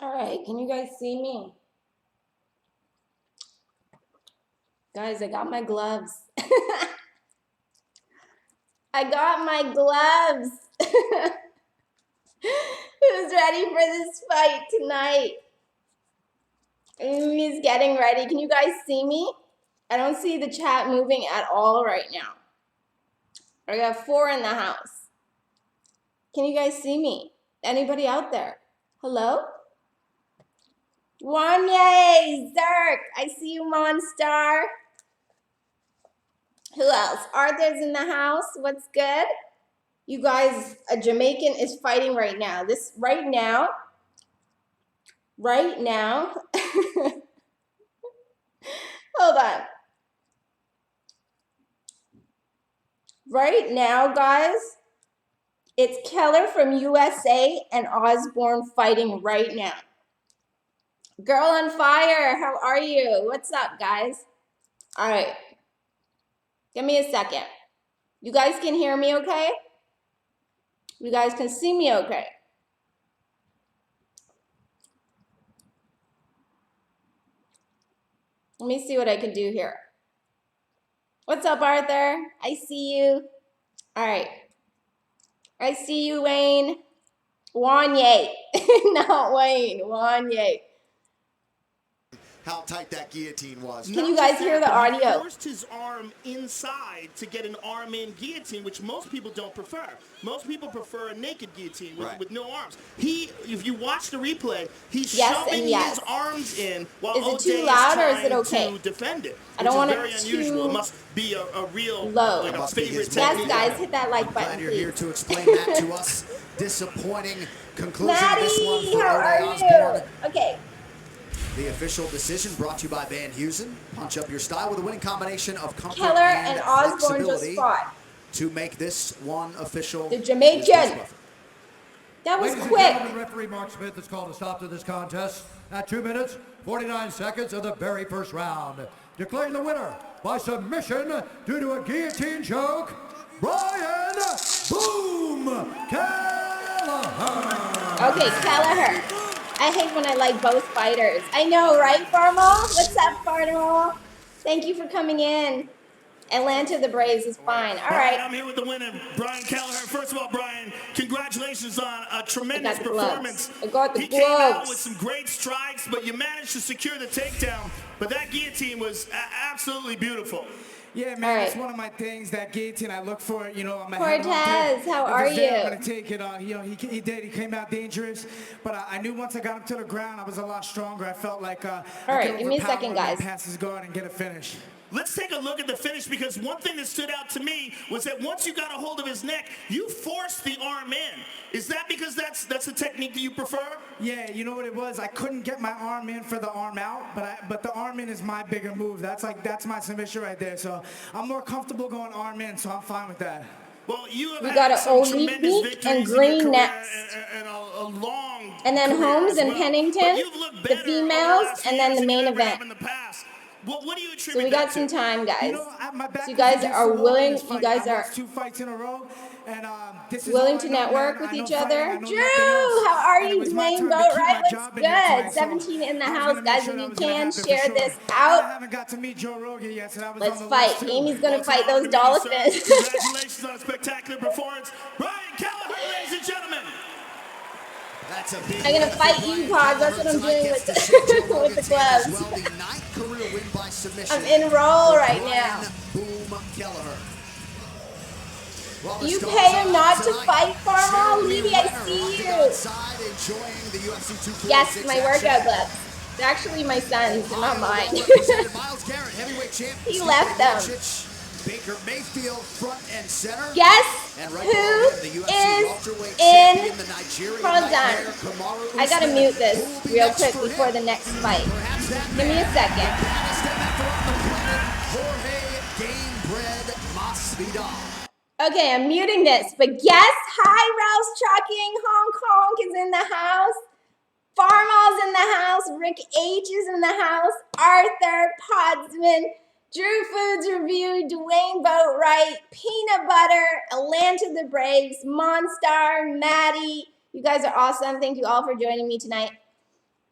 All right, can you guys see me? Guys, I got my gloves. I got my gloves. Who's ready for this fight tonight? Amy's getting ready. Can you guys see me? I don't see the chat moving at all right now. I got 4 in the house. Can you guys see me? Anybody out there? Hello? Wanye, Zerk, I see you, Monstar. Who else? Arthur's in the house. What's good? You guys, a Jamaican is fighting right now. Right now. Hold on. Right now, guys, it's Keller from USA and Osborne fighting right now. Girl on fire, how are you? What's up, guys? All right. Give me a second. You guys can hear me okay? You guys can see me okay? Let me see what I can do here. What's up, Arthur? I see you. All right. I see you, Wayne. Wanye. Not Wayne. Wanye. How tight that guillotine was. Can you guys hear the audio? He forced his arm inside to get an arm-in guillotine, which most people don't prefer. Most people prefer a naked guillotine with no arms. If you watch the replay, he's shoving his arms in while OJ is too loud, or is it okay to defend it. I don't want it very unusual. It must be a real low. Like a favorite yes, technique. Guys, hit that like button. Glad you're here to explain that to us. Disappointing conclusion Maddie, of this one for how are Osborne. you? Okay. The official decision brought to you by Van Heusen. Punch up your style with a winning combination of comfort Keller and Osborne flexibility just fought. To make this one official. The Jamaican. That was Ladies quick. And gentlemen, referee Mark Smith has called a stop to this contest at 2 minutes, 49 seconds of the very first round. Declaring the winner by submission due to a guillotine choke, Brian Boom Kelleher. Okay, Kelleher. I hate when I like both fighters. I know, right, Farmal? What's up, Farmal? Thank you for coming in. Atlanta, the Braves is fine. All right. I'm here with the winner, Brian Kelleher. First of all, Brian, congratulations on a tremendous performance. I got the gloves. He came out with some great strikes, but you managed to secure the takedown. But that guillotine was absolutely beautiful. Yeah, man, that's one of my things, that guillotine I look for. You know, I'm a Cortez, how are you? I'm going to take it. You know, he did. He came out dangerous. But I knew once I got him to the ground, I was a lot stronger. I felt like all right, give me a second, guys. Pass his guard and get a finish. Let's take a look at the finish, because one thing that stood out to me was that once you got a hold of his neck, you forced the arm in. Is that because that's the technique that you prefer? Yeah, you know what it was? I couldn't get my arm in for the arm out, but the arm in is my bigger move. That's my submission right there. So I'm more comfortable going arm in, so I'm fine with that. Well, we got an Olynyk and Green next. And then Holmes and Pennington, the females, and then the main event. What do you so we got some time, guys. So you guys are willing. You guys are 2 fights in a row, and this is willing to network with each other. Drew, how are you, Dwayne Boatwright? What's good? 17 in the house, guys. If you can share this out. I haven't got to meet Joe Rogan yet, so that was let's fight. Amy's gonna fight those dolphins. Congratulations on a spectacular performance, Brian Kelleher, ladies and gentlemen. I'm gonna fight you, Pods. That's what I'm doing with the gloves. I'm in roll right now. You pay him not to fight, Farmal? Levy, I see you. Yes, my workout gloves. They're actually my son's, and not mine. He left them. Baker Mayfield front and center. Guess who is in? Hold on. I gotta mute this real quick before the next fight. Give me a second. Okay, I'm muting this. But guess, hi, Rouse Trucking. Hong Kong is in the house. Farmal's in the house. Rick H is in the house. Arthur Podsman. Drew Foods Review, Dwayne Boatwright, Peanut Butter, Atlanta the Braves, Monstar, Maddie. You guys are awesome. Thank you all for joining me tonight.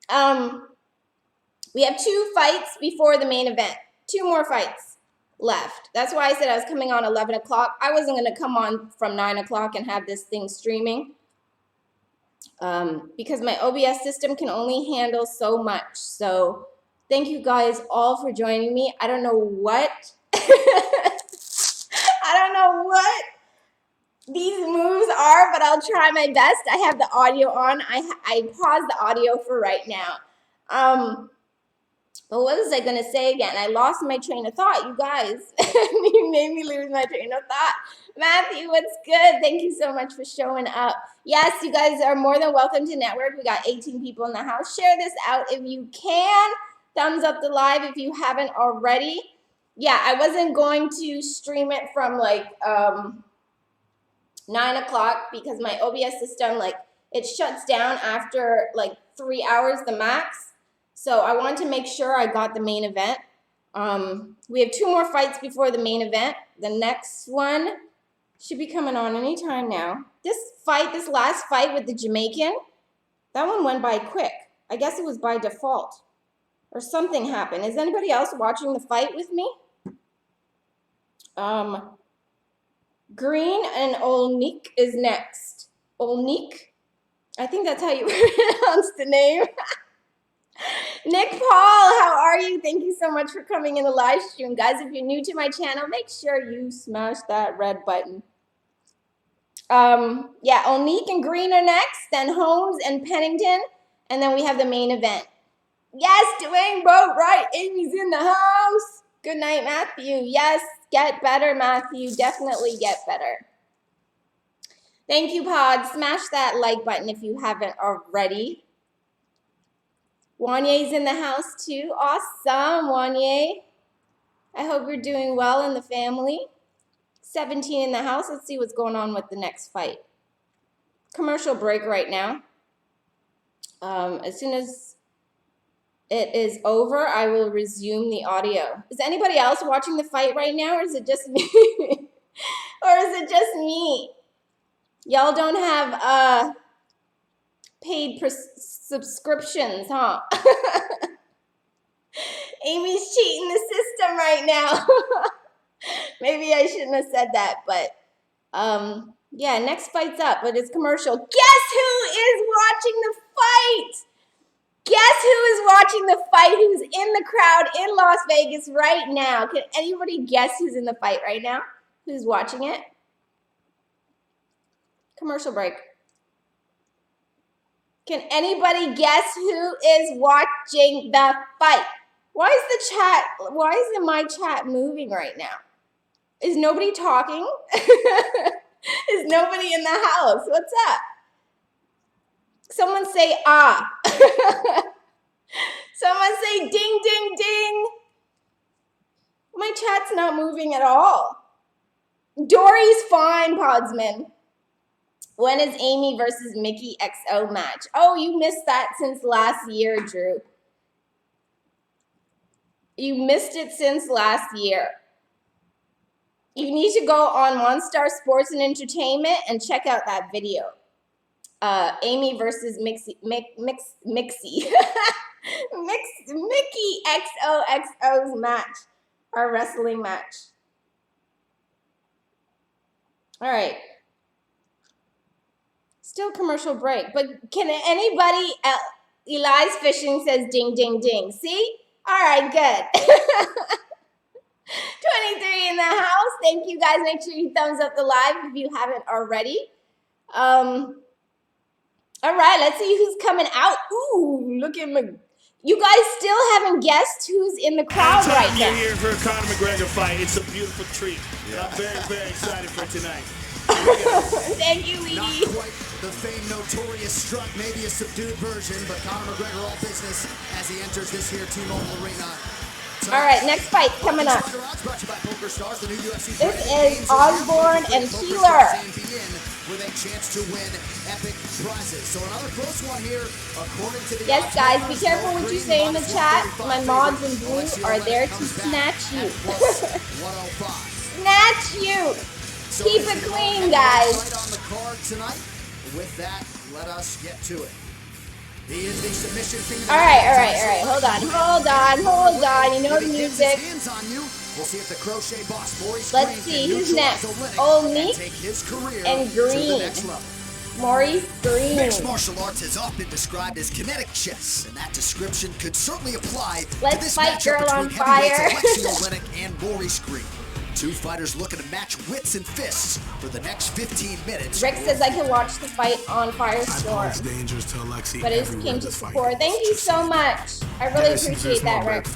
We have 2 fights before the main event. 2 more fights left. That's why I said I was coming on 11 o'clock. I wasn't going to come on from 9 o'clock and have this thing streaming. Because my OBS system can only handle so much. So thank you guys all for joining me. I don't know what I don't know what these moves are, but I'll try my best. I have the audio on. I paused the audio for right now. But what was I going to say again? I lost my train of thought, you guys. You made me lose my train of thought. Matthew, what's good? Thank you so much for showing up. Yes, you guys are more than welcome to network. We got 18 people in the house. Share this out if you can. Thumbs up the live if you haven't already. Yeah, I wasn't going to stream it from like 9 o'clock because my OBS system, like, it shuts down after like 3 hours the max. So I wanted to make sure I got the main event. We have 2 more fights before the main event. The next one should be coming on anytime now. This last fight with the Jamaican, that one went by quick. I guess it was by default. Or something happened. Is anybody else watching the fight with me? Green and Olynyk is next. Olynyk? I think that's how you pronounce the name. Nick Paul, how are you? Thank you so much for coming in the live stream. Guys, if you're new to my channel, make sure you smash that red button. Yeah, Olynyk and Green are next, then Holmes and Pennington, and then we have the main event. Yes, Dwayne Boat, right? Amy's in the house. Good night, Matthew. Yes, get better, Matthew. Definitely get better. Thank you, Pod. Smash that like button if you haven't already. Wanye's in the house too. Awesome, Wanye. I hope you're doing well in the family. 17 in the house. Let's see what's going on with the next fight. Commercial break right now. As soon as it is over, I will resume the audio. Is anybody else watching the fight right now, or is it just me? Or is it just me? Y'all don't have paid subscriptions, huh? Amy's cheating the system right now. Maybe I shouldn't have said that, but yeah, next fight's up, but it's commercial. Guess who is watching the fight? Guess who is watching the fight? Who's in the crowd in Las Vegas right now? Can anybody guess who's in the fight right now? Who's watching it? Commercial break. Can anybody guess who is watching the fight? Why isn't my chat moving right now? Is nobody talking? Is nobody in the house? What's up? Someone say ah. Someone say ding, ding, ding. My chat's not moving at all. Dory's fine, Podsman. When is Amy versus Mickey XO match? Oh, you missed that since last year, Drew. You missed it since last year. You need to go on One Star Sports and Entertainment and check out that video. Amy versus Mickey XOXO's match. Our wrestling match. All right. Still commercial break, but can anybody else? Eli's Fishing says ding, ding, ding. See? All right, good. 23 in the house. Thank you, guys. Make sure you thumbs up the live if you haven't already. All right, let's see who's coming out. Ooh, look at me. You guys still haven't guessed who's in the crowd right now. You're here for a Conor McGregor fight. It's a beautiful treat. Yeah. I'm very, very excited for tonight. Thank you, Lee. Not quite the famed notorious Struck, maybe a subdued version, but Conor McGregor all business as he enters this here T-Mobile Arena. All right, next fight coming up. This is Osborne and Keeler. With a chance to win epic prizes. So another close one here, according to the yes, guys, be careful what you say in the chat. My mods in blue are there to snatch you. Snatch you. So keep it clean, guys. Right on the card tonight. With that, let us get to it. He is the submission finger. All right. Hold on. You know the music. Hands on you. We'll see if the crochet boss Maurice Let's see who's next. Olynyk and Green. Maurice Green. Mixed martial arts has often described as kinetic chess, and that description could certainly apply to this fight matchup Girl on between Fire. heavyweights Olynyk and Maurice Green. Two fighters looking to match wits and fists for the next 15 minutes. Rick says I can watch the fight on Firestorm. It's dangerous to Alexi. But it came to support. Thank you so much. I really appreciate that, Rick.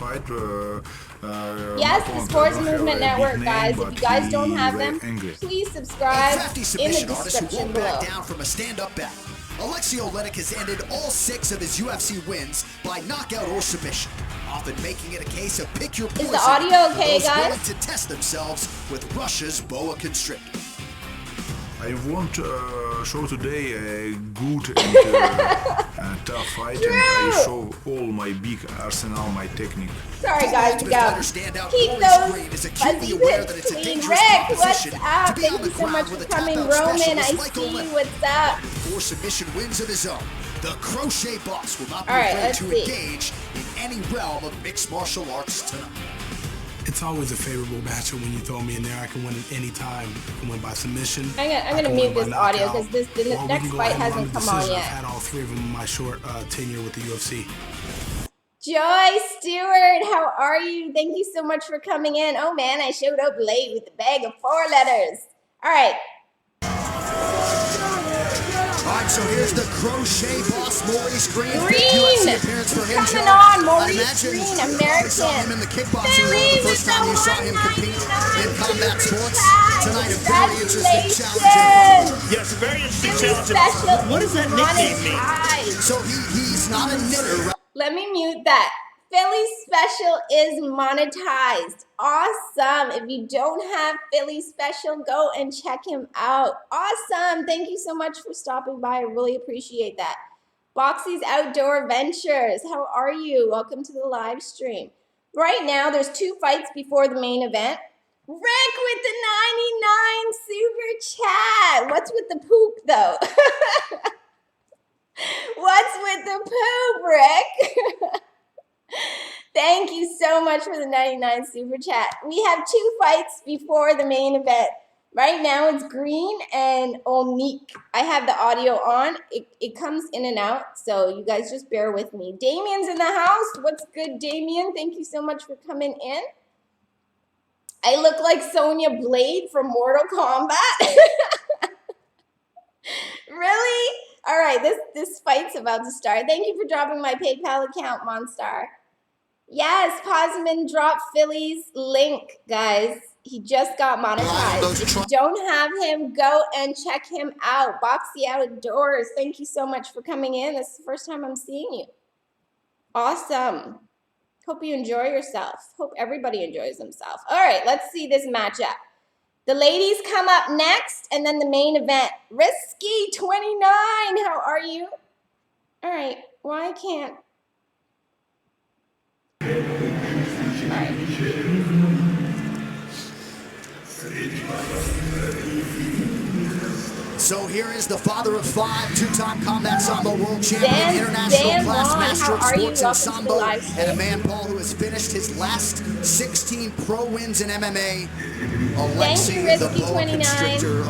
Yes, the Sports Movement Network, guys. If you guys don't have them, please subscribe in the description below. Down from a stand-up battle. Alexi Olynyk has ended all 6 of his UFC wins by knockout or submission, often making it a case of pick your poison. Is the audio okay, for those guys? willing to test themselves with Russia's boa constrictor. I want to show today a good and tough fight, and I show all my big arsenal, my technique. Sorry, guys, we go. Keep those fuzzy lips clean. Rick, what's up? Thank you so much for coming. Roman, I see you. What's up? 4 submission wins of his own. The crochet boss will not be All right, afraid let's to see. engage in any realm of mixed martial arts tonight. It's always a favorable matchup when you throw me in there. I can win at any time. I can win by submission. I'm gonna mute this audio because the next fight hasn't come on I've yet. had all 3 of them in my short tenure with the UFC. Joy Stewart, how are you? Thank you so much for coming in. Oh man, I showed up late with a bag of 4 letters. All right. All right, so here's the crochet boss, Maurice Green. Green! Appearance for him, Coming Joe. on, I Maurice imagine Green, you probably saw him in the kickboxing world the first time you saw him compete in combat sports. Tonight, a very interesting challenge. Yes, a very interesting Philly challenge. Special What does that nickname mean? monetized. So he's not a knitter, right? Let me mute that. Philly Special is monetized. Awesome. If you don't have Philly Special, go and check him out. Awesome. Thank you so much for stopping by. I really appreciate that. Boxy's Outdoor Ventures. How are you? Welcome to the live stream. Right now, there's 2 fights before the main event. Rick with the 99 super chat. What's with the poop, though? What's with the poop, Rick? Thank you so much for the 99 super chat. We have 2 fights before the main event. Right now it's Green and Olynyk. I have the audio on. It comes in and out, so you guys just bear with me. Damien's in the house. What's good, Damien? Thank you so much for coming in. I look like Sonya Blade from Mortal Kombat. Really? All right, this fight's about to start. Thank you for dropping my PayPal account, Monstar. Yes, Posman dropped Philly's link, guys. He just got monetized. If you don't have him, go and check him out. Boxy Outdoors, thank you so much for coming in. This is the first time I'm seeing you. Awesome. Hope you enjoy yourself. Hope everybody enjoys themselves. All right, let's see this matchup. The ladies come up next, and then the main event. Risky 29, how are you? All right, why can't... All right. So here is the father of 5, 2-time combat sambo world champion, international class master of sports in sambo, and a man, Paul, who has finished his last 16 pro wins in MMA. Alexi the boa constrictor.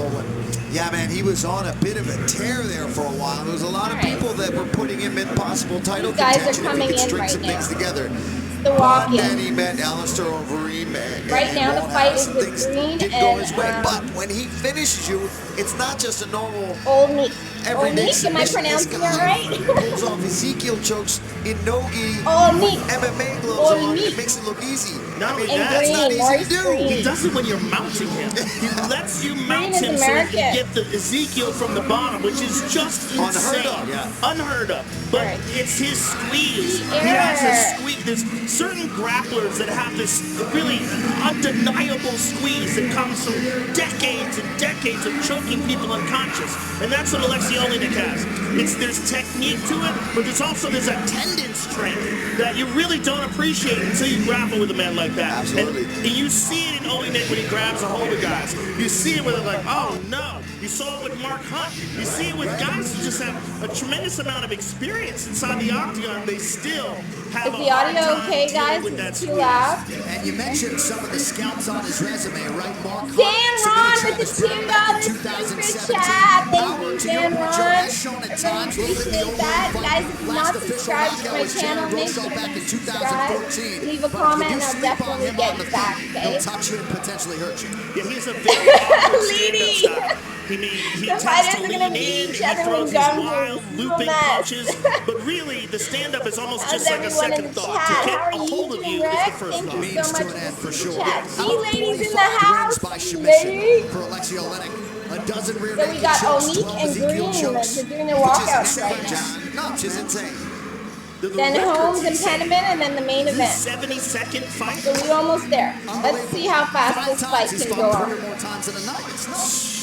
Yeah, man, he was on a bit of a tear there for a while. There was a lot of people that were putting him in possible title contention if he could string some things together. The walk-in. Then he met Alistair Overeem. Right now the fight is with Green didn't go his way. But when he finishes you, it's not just a normal Olynyk. everyday Olynyk, am I pronouncing it right? Pulls off Ezekiel chokes in no-gi Olynyk. MMA gloves on. It makes it look easy. Not only And that, It's not Green, easy Maurice to do. Green. he does it when you're mounting him. He lets you mount is him so you American. can get the Ezekiel from the bottom, which is just insane. Unheard of, yeah. Unheard of. But Right. it's his squeeze. The He has error. a squeeze. There's certain grapplers that have this really undeniable squeeze that comes from decades and decades of choking people unconscious. And that's what Alexi Olynyk has. There's technique to it, but there's also this attendance strength that you really don't appreciate until you grapple with a man like that. Absolutely. And you see it in Olynyk when he grabs a hold of guys. You You see it where they're like, oh no. You saw it with Mark Hunt. You see it with guys who just have a tremendous amount of experience inside the octagon. They still have Is the audio okay, guys? Is it too loud? And you mentioned some of the scouts on his resume, right? Mark Dan Ron with the $2 super chat. Thank you, Dan Ron. I appreciate that. Guys, if you're not subscribed to my channel, make sure you subscribe. Leave a comment and I'll definitely get you back, okay? He'll touch you and potentially hurt you. Yeah, he's a very awkward stand-up style. He tends to lean in, he throws these wild, looping punches, but really, the stand-up is almost just like a second thought. To get a hold of you is the first thought. Means to an end for sure. Ladies in the house. By submission for Alexei Olynyk. A dozen rear So we got Olynyk and Green. They're doing their walkouts right now. No, which is insane. Then Holmes and Pennington, and then the main event. 70-second fight. So we're almost there. Let's see how fast this fight can go on. More times in a night. It's not.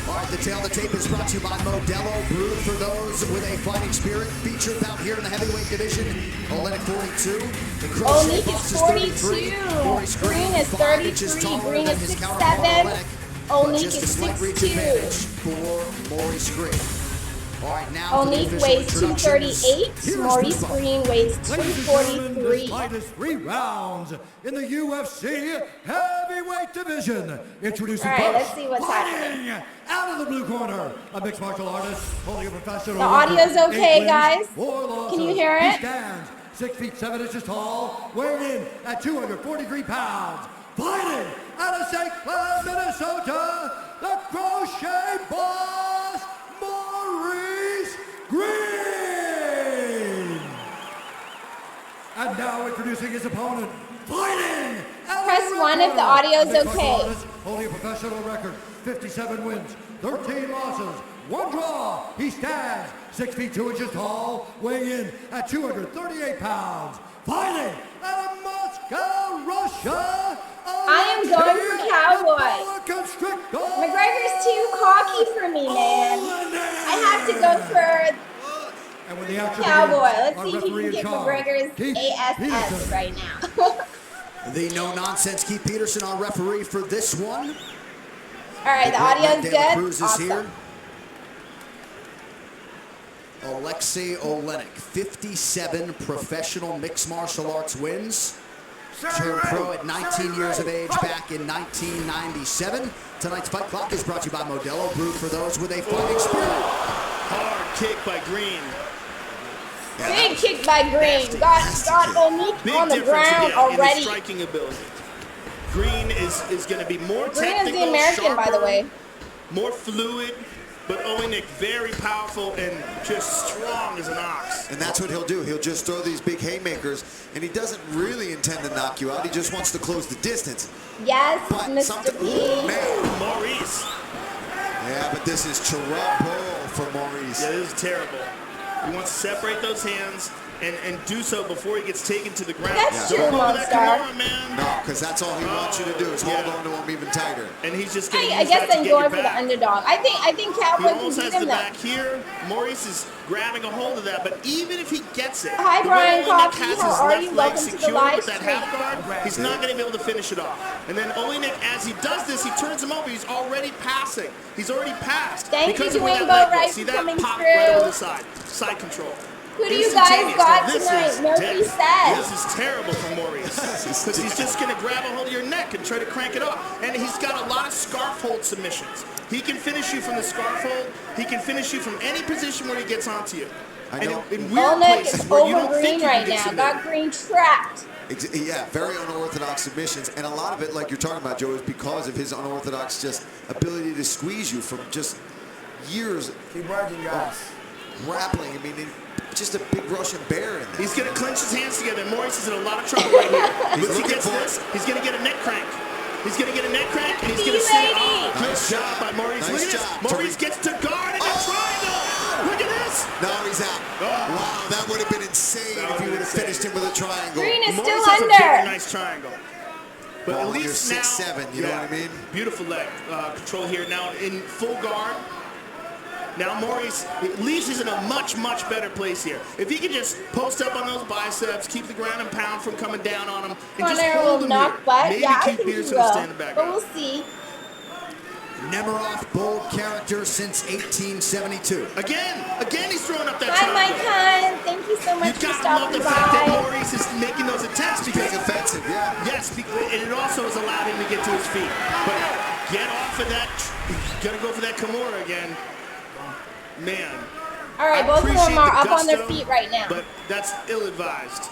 All right, the tail of the tape is brought to you by Modelo, brewed for those with a fighting spirit. Featured out here in the heavyweight division. Olynyk 42. Olynyk is 42. Green is 33. Green is 6'7". Olynyk is 6'2". For Maurice Green. All right, now Olynyk weighs 238. Maurice Green weighs 243. Fight is 3 rounds in the UFC heavyweight division. Introducing All right, let's see what's happening. Out of the blue corner, a mixed martial artist holding a professional. The audio's okay, guys. Can you hear it? He stands 6 feet 7 inches tall, weighing in at 243 pounds. Fighting out of St. Cloud, Minnesota, the Crochet Boss, Maurice Green! And now introducing his opponent, fighting! Press 1 if the audio's okay. Holding a professional record, 57 wins, 13 losses, 1 draw. He stands 6 feet 2 inches tall, weighing in at 238 pounds. Fighting out of Moscow, Russia, I am going for Cowboy. McGregor's too cocky for me, man. I have to go for Cowboy. Let's see if he can get McGregor's ASS right now. The no-nonsense Keith Peterson, our referee for this one. All right, the audio's good. Awesome. Alexei Olynyk, 57 professional mixed martial arts wins. Turned pro at 19 years of age back in 1997. Tonight's fight clock is brought to you by Modelo, brewed for those with a fighting spirit. Hard kick by Green. Big kick by Green. Got Olynyk on the ground already. In striking ability. Green is going to be more technical, Green is the American, sharper, by the way. More fluid. But Olynyk very powerful and just strong as an ox. And that's what he'll do. He'll just throw these big haymakers, and he doesn't really intend to knock you out. He just wants to close the distance. Yes, but Mr. P. Man. Maurice. Yeah, but this is terrible for Maurice. Yeah, this is terrible. He wants to separate those hands and do so before he gets taken to the ground. That's true, Monster. No, because that's all he wants you to do is hold on to him even tighter. And he's just going to I guess I'm going for the underdog. I think Cowboy can beat him though. Back here. Maurice is grabbing a hold of that, but even if he gets it, hi Brian Coffey, how are you? Welcome to the live stream. He's not going to be able to finish it off. And then Olynyk, as he does this, he turns him over. He's already passing. He's already passed. Thank you, Dwayne Boatwright, for coming through. Right over the side. Side control. Who do you guys got tonight? Murphy said. This is terrible for Maurice. Because he's just going to grab a hold of your neck and try to crank it off. And he's got a lot of scarf hold submissions. He can finish you from the scarf hold. He can finish you from any position where he gets onto you. I know. And in weird places where you don't think Green right now. Got Green trapped. Yeah, very unorthodox submissions. And a lot of it, like you're talking about, Joe, is because of his unorthodox just ability to squeeze you from just years. Keep working, guys. Grappling. I mean, just a big Russian bear in there. He's going to clench his hands together. Maurice is in a lot of trouble right here. Once he gets this, he's going to get a neck crank. He's going to get a neck crank, and he's going to say, oh, good shot by Maurice. Look at this. Maurice gets to guard in a triangle. Look at this. No, he's out. Wow, that would have been insane if he would have finished him with a triangle. Green is Maurice still has under. A very nice triangle. But well, at least you're now, 6'7", you know what I mean? Beautiful leg control here. Now in full guard. Now Maurice leaves is in a much, much better place here. If he can just post up on those biceps, keep the ground and pound from coming down on him, and just hold him here. Maybe keep Peterson standing back. But we'll see. Nemiroff, bold character since 1872. Again, he's throwing up that Hi, triangle. Mike Hunt. Thank you so much for stopping the fact that by. Maurice is making those attempts because Being offensive, yeah. yes, and it also has allowed him to get to his feet. But get off of that. He's gonna go for that Kimura again. Man. All right, both of them are up on their feet right now. But that's ill-advised.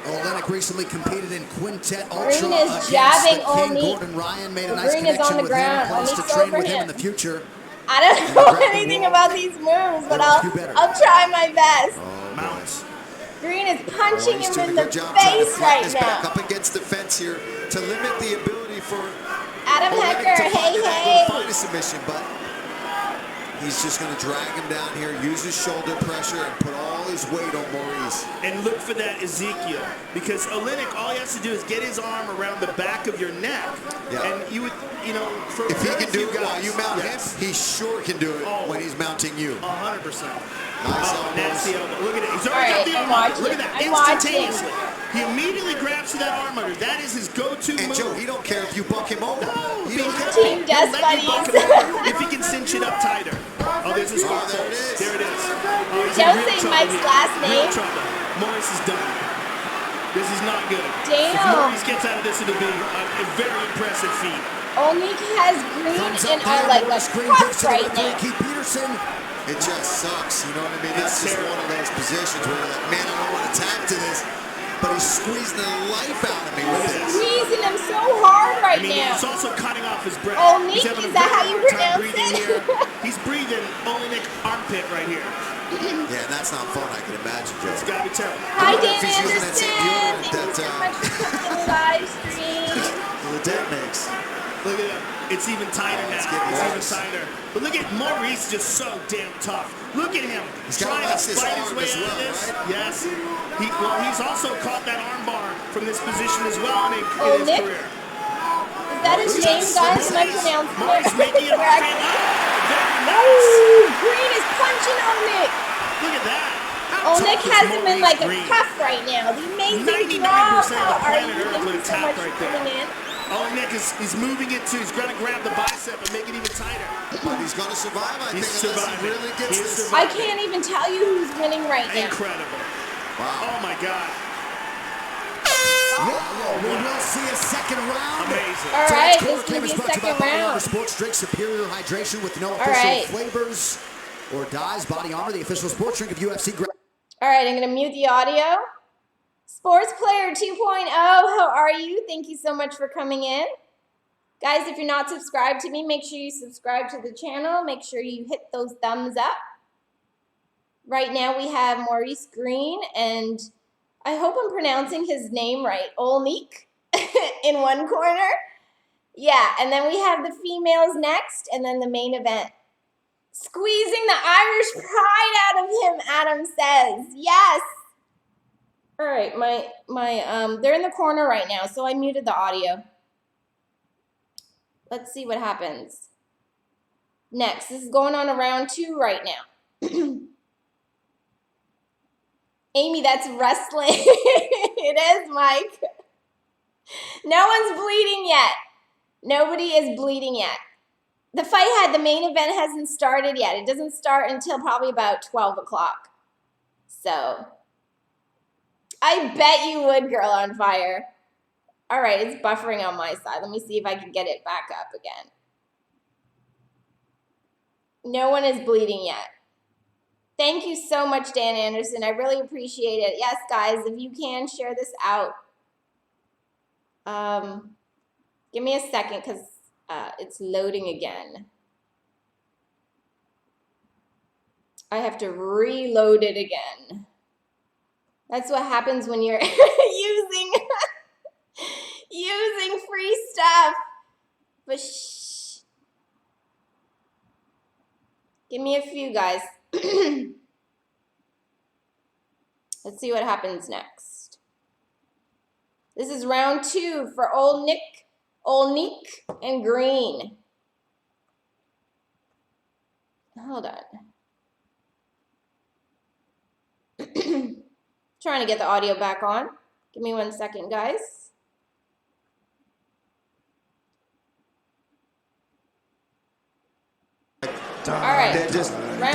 Olynyk recently competed in Quintet Ultra Green is against jabbing the King. Olynyk. Gordon Ryan made a nice Green is on connection the with him and ground. plans to Olynyk's train over with him him. in the future. I don't know anything about these moves, but I'll try my best. Mounts. Green is punching He's him doing in a the good job trying to face flatten right his back now. up against the fence here to limit the ability for Adam Olynyk Hecker, to find hey, an angle hey. to find a submission, but he's just going to drag him down here, use his shoulder pressure, and put all his weight on Maurice. And look for that Ezekiel, because Olynyk, all he has to do is get his arm around the back of your neck. Yeah. And you would, you know, for If he very can do few it while guys- you mount Yes. him, he sure can do it when he's mounting you. 100%. Nice Oh, nasty elbows. elbow. Look at it. He's All already right, got the I'm arm under. watching. Look at that. I'm watching. Instantaneously. He immediately grabs to that arm under. That is his go-to And move. Joe, he don't care if you buck him over. He don't care. Team Death He'll let you buck Buddies. him over if he can cinch it up tighter. Oh, there's his spark. there it is. There it is. Oh, he's Don't in real say trouble Mike's here. last Real name. trouble. Morris is done. This is not good. Damn. If Morris gets out of this, it'll be a very impressive feat. Olynyk has Green Thumbs in up there. like a Maurice Green cuff gives to the right referee, now. Keith Peterson. It just sucks, you know what I mean? That's It's just terrible. one of those positions where you're like, man, I don't want to tap to this, but he's squeezing the life out of me with this. Squeezing him so hard right I mean, now. he's also cutting off his breath. Olynyk, He's having a is that how very you hard time pronounce breathing it? here. He's breathing Olynyk armpit right here. Yeah, that's not fun, I can imagine, Joe. It's gotta be terrible. Hi, If Dan he's using that same Anderson. deodorant Thank you so that, much for coming on the live stream. the deck makes. Look at him. It's even tighter Oh, it's now. getting It's even worse. tighter. But look at Maurice, just so damn tough. Look at him He's got trying to lost his fight his arm way as out of well, this. right? Yes. He's also caught that arm bar from this position as well in his Olynyk? career. Is that his Look name, at guys? Am I Maurice pronouncing making it it correct? very nice. Ooh, Green is punching Olynyk. Look at that. How Olynyk tough has is him in Maurice like Green? a cuff right now. The amazing 99% drop. of the How are planet you? Earth Thank you would so tap much right for there. coming in. Olynyk is moving it too. He's going to grab the bicep and make it even tighter. But he's going to survive, I He's think, unless surviving. he really gets He is this. I surviving. can't even tell you who's winning right now. Incredible. Wow. Oh my God. We will see a second round. Amazing. All right, Tonight's this Core is Game going to is be a brought to you by second Body Armor round. Sports Drink, superior hydration with no All official right. flavors or dyes. Body Armor, the official sports drink of UFC. All right, I'm going to mute the audio. Sports Player 2.0, how are you? Thank you so much for coming in. Guys, if you're not subscribed to me, make sure you subscribe to the channel. Make sure you hit those thumbs up. Right now we have Maurice Green, and I hope I'm pronouncing his name right, Olynyk, in one corner. Yeah, and then we have the females next, and then the main event. Squeezing the Irish pride out of him, Adam says. Yes. All right, they're in the corner right now, so I muted the audio. Let's see what happens. Next, this is going on a round 2 right now. Amy, that's wrestling. It is, Mike. No one's bleeding yet. Nobody is bleeding yet. The main event hasn't started yet. It doesn't start until probably about 12 o'clock. So, I bet you would, Girl on Fire. All right, it's buffering on my side. Let me see if I can get it back up again. No one is bleeding yet. Thank you so much, Dan Anderson. I really appreciate it. Yes, guys, if you can, share this out. Give me a second because it's loading again. I have to reload it again. That's what happens when you're using free stuff. But shh. Give me a few, guys. Let's see what happens next. This is round 2 for Olynyk. Olynyk and green. Hold on. Trying to get the audio back on. Give me 1 second, guys. All right, round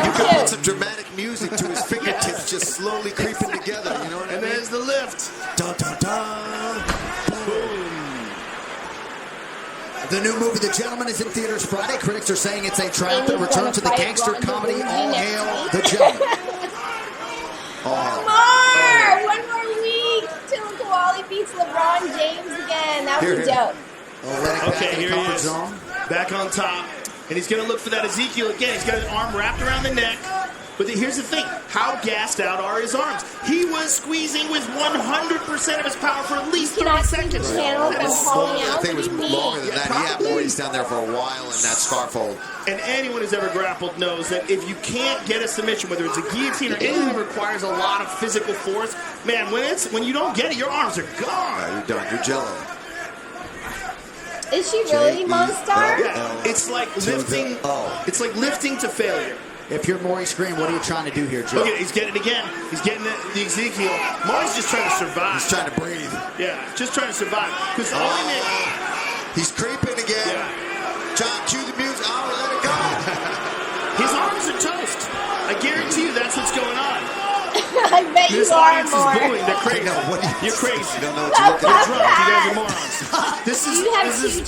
you two. can put some dramatic music to his fingertips just slowly creeping together, you know what I mean? And there's the lift. Dun, dun, dun. Boom. The new movie, The Gentleman, is in theaters Friday. Critics are saying it's a triumphant return to the gangster comedy. All hail The Gentleman. More! One more week till Kowali beats LeBron James again. That was dope. Okay, here he is. Back on top. And he's going to look for that Ezekiel again. He's got his arm wrapped around the neck. But here's the thing. How gassed out are his arms? He was squeezing with 100% of his power for at least 30 seconds. I think it was longer than that. He had Maurice down there for a while in that scarf hold. And anyone who's ever grappled knows that if you can't get a submission, whether it's a guillotine or anything that requires a lot of physical force, man, when you don't get it, your arms are gone. You're done. You're jello. Is she really Monstar? Yeah, it's like lifting. It's like lifting to failure. If you're Maurice Green, what are you trying to do here, Joe? Look at it, he's getting it again. He's getting the Ezekiel. Maurice just trying to survive. He's trying to breathe. Yeah, just trying to survive. Because Olynyk, he's creeping again. Yeah. John, cue the music. Oh, let it go. His arms are toast. I guarantee you that's what's going on. I bet This you are audience more. is booing. They're crazy. You're crazy. You don't know what you're looking You're at. drunk. You guys are morons. This is two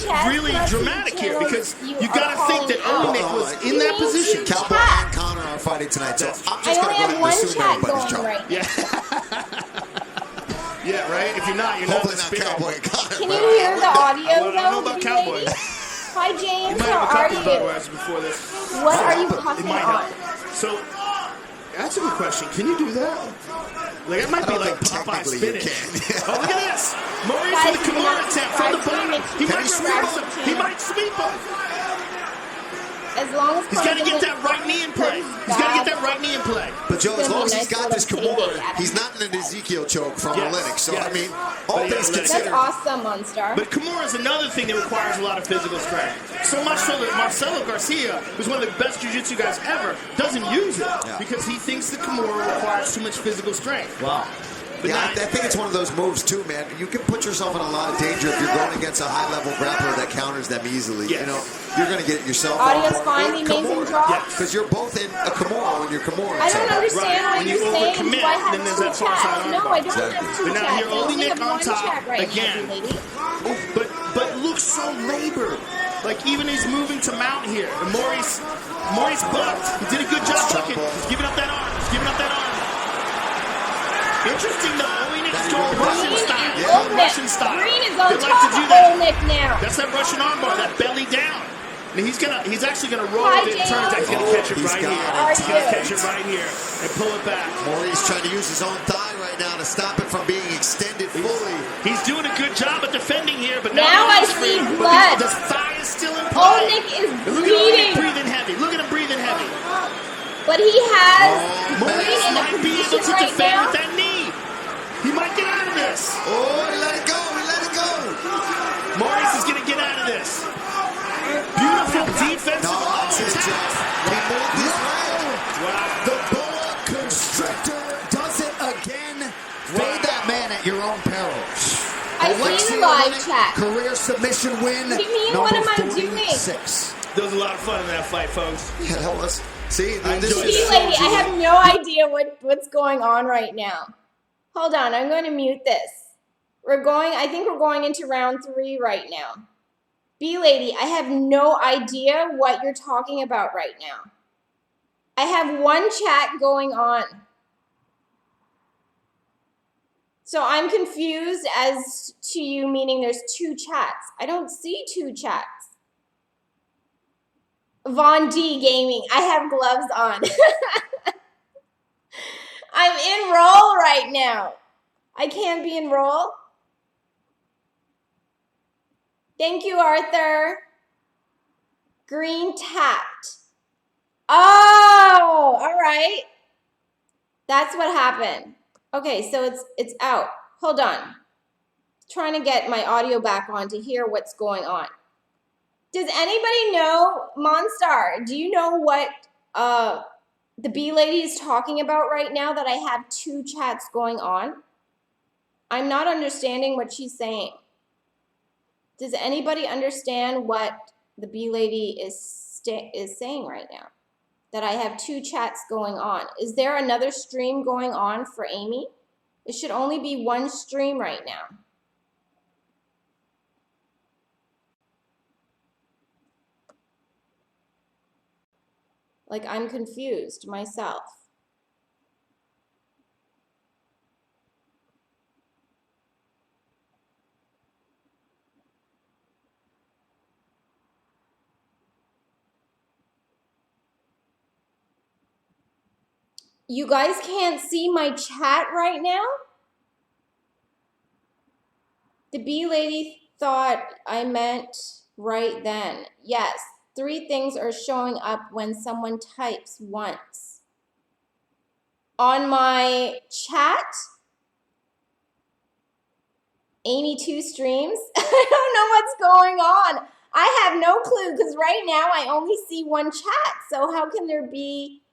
chats really plus dramatic two here because channels. you got to think that Olynyk was in that position. Cowboy and Connor are fighting tonight, so I'm I just only going to have go one ahead and assume chat everybody's going drunk. right now. Yeah. Yeah, right? If you're not, you're not Hopefully the not spirit. Cowboy and Connor. Can you hear the audio I don't know though? about you Cowboy. ladies? Hi James, You might how have a are couple you? Budweisers before this. What are you It puffing might on? help. So, that's a good question. Can you do that? Like, it might be like Popeye's technically you spinach. can. Oh, look at this. Maurice Guys, with the Kimura attempt from the bottom. He Can might he sweep sweep him. He might sweep him. As long as He's got to get that right knee in play. He's got to get that right knee in play. But Joe, as long as he's got this Kimura, Kimura, he's not in an Ezekiel choke from Yes, Olynyk. So, yes. I mean, all But yeah, things Olynyk. That's considered. awesome, Monstar. But Kimura is another thing that requires a lot of physical strength. So much so that Marcelo Garcia, who's one of the best jiu-jitsu guys ever, doesn't use it because he thinks the Kimura requires too much physical strength. Wow. But Yeah, not, I think it's one of those moves too, man. You can put yourself in a lot of danger if you're going against a high-level grappler that counters them easily. Yes. You know, you're going to get yourself. Audio's fine, the amazing drop. Because you're both in a Kimura when you're Kimura. I don't understand Right. what When you're you saying. overcommit, Do I have then there's two that far side chats? No, armbar. I don't have two But now chats. here, I only Olynyk have on one top chat right again. now, lady. But looks so labored. Like even he's moving to mount here. And Maurice bucked. He did a good job bucking. He's giving up that arm. He's giving up that arm. Interesting though. Olynyk's going Russian style. Olynyk. Russian style. Green is on They like top to do of that. Olynyk now. That's that Russian armbar, that belly down. And he's actually gonna roll Hi, it. It James. turns out he's gonna catch it He's right got here. it. How are He's gonna you? catch it right here and pull it back. Maurice trying to use his own thigh right now to stop it from being extended fully. He's doing a good job at defending here, but Now now I he's see free. blood. But the thigh is still in play. Olynyk is And look at Olynyk bleeding. breathing heavy. Look at him breathing heavy. But he has Green Maurice in a might be able position to right defend now. with that knee. He might get out of this. Oh, he let it go. He let it go. Maurice is going to get out of this. Beautiful defensive That's it, attack. Jeff. He moved his leg. Wow. The boa constrictor does it again. Fade that man at your own peril. I see the live chat. Career submission win. What do you mean? Number What am I doing? 46. There was a lot of fun in that fight, folks. Yeah, that was. See, I this enjoyed is it. See, lady, I have no idea what's going on right now. Hold on, I'm going to mute this. I think we're going into round 3 right now. B lady, I have no idea what you're talking about right now. I have one chat going on. So I'm confused as to you meaning there's 2 chats. I don't see 2 chats. Von D Gaming, I have gloves on. I'm in roll right now. I can't be in roll. Thank you, Arthur. Green tapped. Oh, all right. That's what happened. Okay, so it's out. Hold on. Trying to get my audio back on to hear what's going on. Does anybody know, Monstar, do you know what the B lady is talking about right now that I have 2 chats going on? I'm not understanding what she's saying. Does anybody understand what the B lady is saying right now? That I have 2 chats going on. Is there another stream going on for Amy? It should only be 1 stream right now. Like, I'm confused myself. You guys can't see my chat right now? The B lady thought I meant right then. Yes, 3 things are showing up when someone types once. On my chat, Amy 2 streams. I don't know what's going on. I have no clue because right now I only see 1 chat. So how can there be...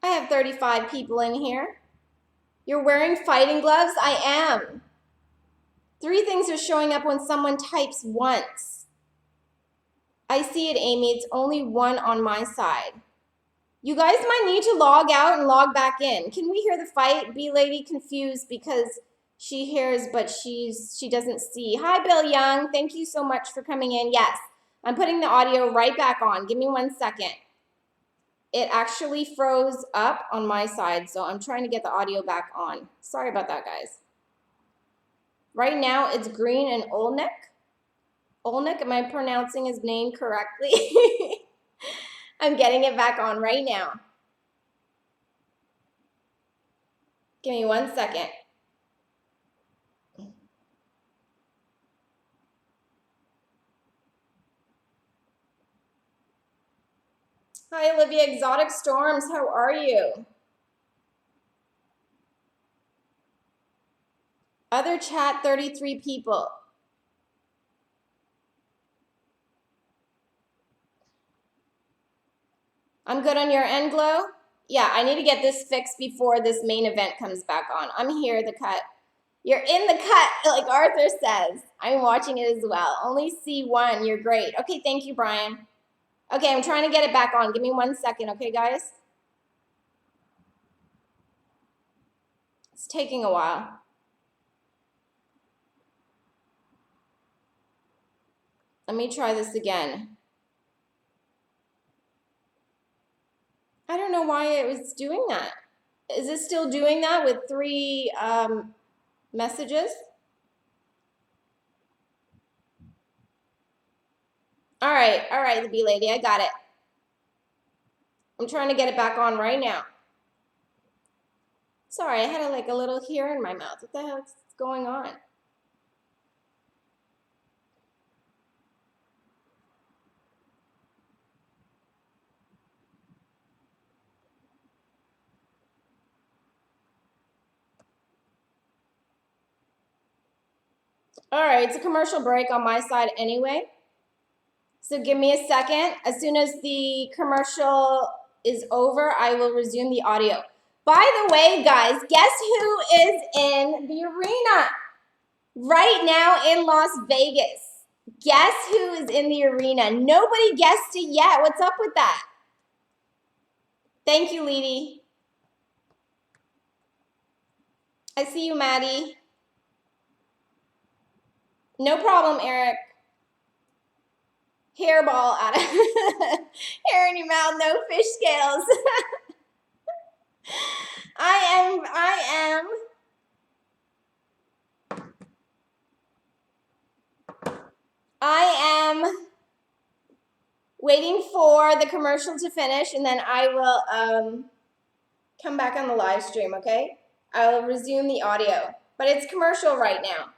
I have 35 people in here. You're wearing fighting gloves? I am. 3 things are showing up when someone types once. I see it, Amy. It's only 1 on my side. You guys might need to log out and log back in. Can we hear the fight? B-lady confused because she hears but she doesn't see. Hi, Bill Young. Thank you so much for coming in. Yes, I'm putting the audio right back on. Give me 1 second. It actually froze up on my side, so I'm trying to get the audio back on. Sorry about that, guys. Right now, it's Green and Olynyk. Olynyk, am I pronouncing his name correctly? I'm getting it back on right now. Give me 1 second. Hi, Olivia Exotic Storms. How are you? Other chat, 33 people. I'm good on your end, Glow? Yeah, I need to get this fixed before this main event comes back on. I'm here, the cut. You're in the cut, like Arthur says. I'm watching it as well. Only see 1. You're great. Okay, thank you, Brian. Okay, I'm trying to get it back on. Give me 1 second, okay, guys? It's taking a while. Let me try this again. I don't know why it was doing that. Is it still doing that with 3 messages? All right, the B lady, I got it. I'm trying to get it back on right now. Sorry, I had like a little hair in my mouth. What the hell is going on? All right, it's a commercial break on my side anyway. So give me a second. As soon as the commercial is over, I will resume the audio. By the way, guys, guess who is in the arena right now in Las Vegas? Guess who is in the arena? Nobody guessed it yet. What's up with that? Thank you, Leedy. I see you, Maddie. No problem, Eric. Hairball out of hair in your mouth, no fish scales. I am waiting for the commercial to finish, and then I will come back on the live stream, okay? I will resume the audio, but it's commercial right now.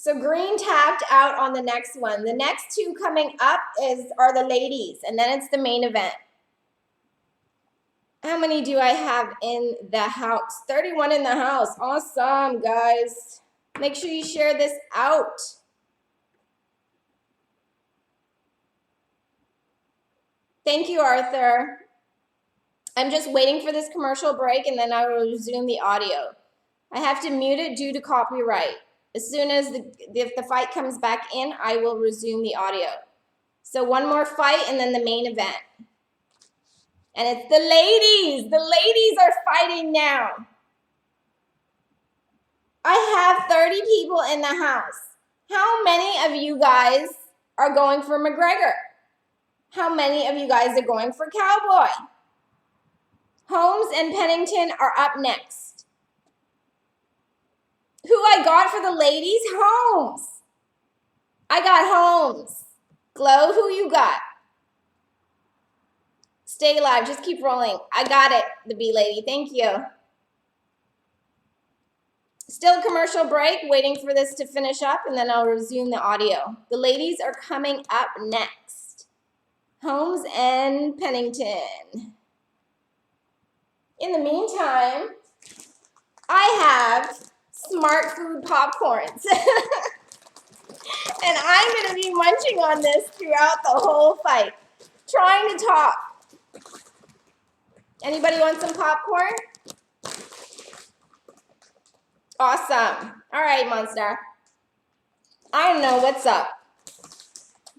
So Green tapped out on the next one. The next two coming up are the ladies, and then it's the main event. How many do I have in the house? 31 in the house. Awesome, guys. Make sure you share this out. Thank you, Arthur. I'm just waiting for this commercial break, and then I will resume the audio. I have to mute it due to copyright. As soon as if the fight comes back in, I will resume the audio. So one more fight, and then the main event. And it's the ladies. The ladies are fighting now. I have 30 people in the house. How many of you guys are going for McGregor? How many of you guys are going for Cowboy? Holmes and Pennington are up next. Who I got for the ladies? Holmes. I got Holmes. Glow, who you got? Stay alive. Just keep rolling. I got it, the B lady. Thank you. Still commercial break. Waiting for this to finish up, and then I'll resume the audio. The ladies are coming up next. Holmes and Pennington. In the meantime, I have Smart Food popcorns. And I'm going to be munching on this throughout the whole fight. Trying to talk. Anybody want some popcorn? Awesome. All right, Monster. I don't know what's up.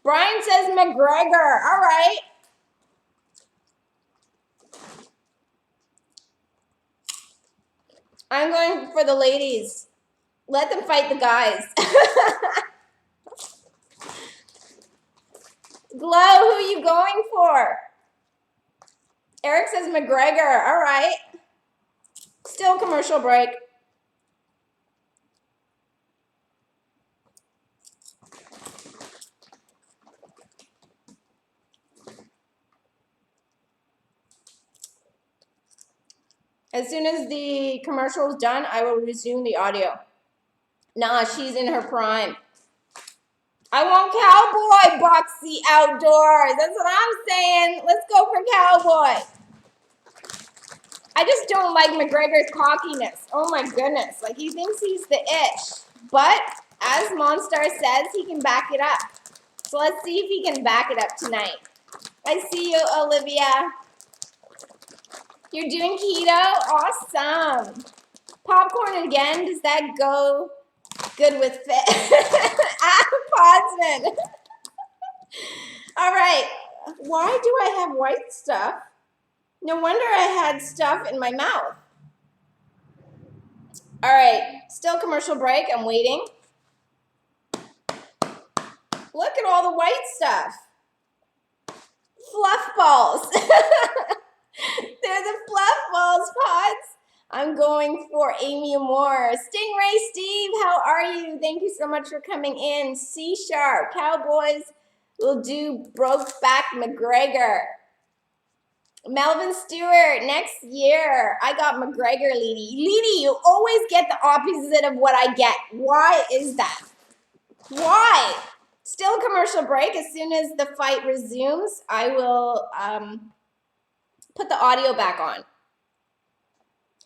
Brian says McGregor. All right. I'm going for the ladies. Let them fight the guys. Glow, who are you going for? Eric says McGregor. All right. Still commercial break. As soon as the commercial is done, I will resume the audio. Nah, she's in her prime. I want Cowboy, Boxy Outdoors. That's what I'm saying. Let's go for Cowboy. I just don't like McGregor's cockiness. Oh my goodness. Like, he thinks he's the ish. But, as Monstar says, he can back it up. So let's see if he can back it up tonight. I see you, Olivia. You're doing keto? Awesome. Popcorn again. Does that go good with fit? Podsman. All right. Why do I have white stuff? No wonder I had stuff in my mouth. All right. Still commercial break. I'm waiting. Look at all the white stuff. Fluff balls. They're the fluff balls, Pods. I'm going for Amy Moore. Stingray Steve, how are you? Thank you so much for coming in. C-Sharp, Cowboys will do Brokeback McGregor. Melvin Stewart, next year. I got McGregor, Leedy. Leedy, you always get the opposite of what I get. Why is that? Why? Still commercial break. As soon as the fight resumes, I will put the audio back on.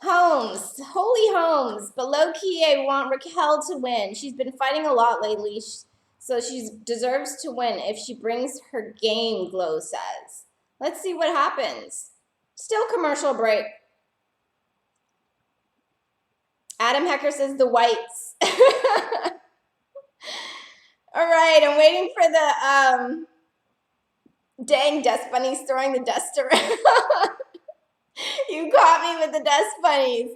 Holmes, holy Holmes, but low-key I want Raquel to win. She's been fighting a lot lately, so she deserves to win if she brings her game, Glow says. Let's see what happens. Still commercial break. Adam Hecker says the whites. All right, I'm waiting for the, dang, dust bunnies throwing the dust around. You caught me with the dust bunnies.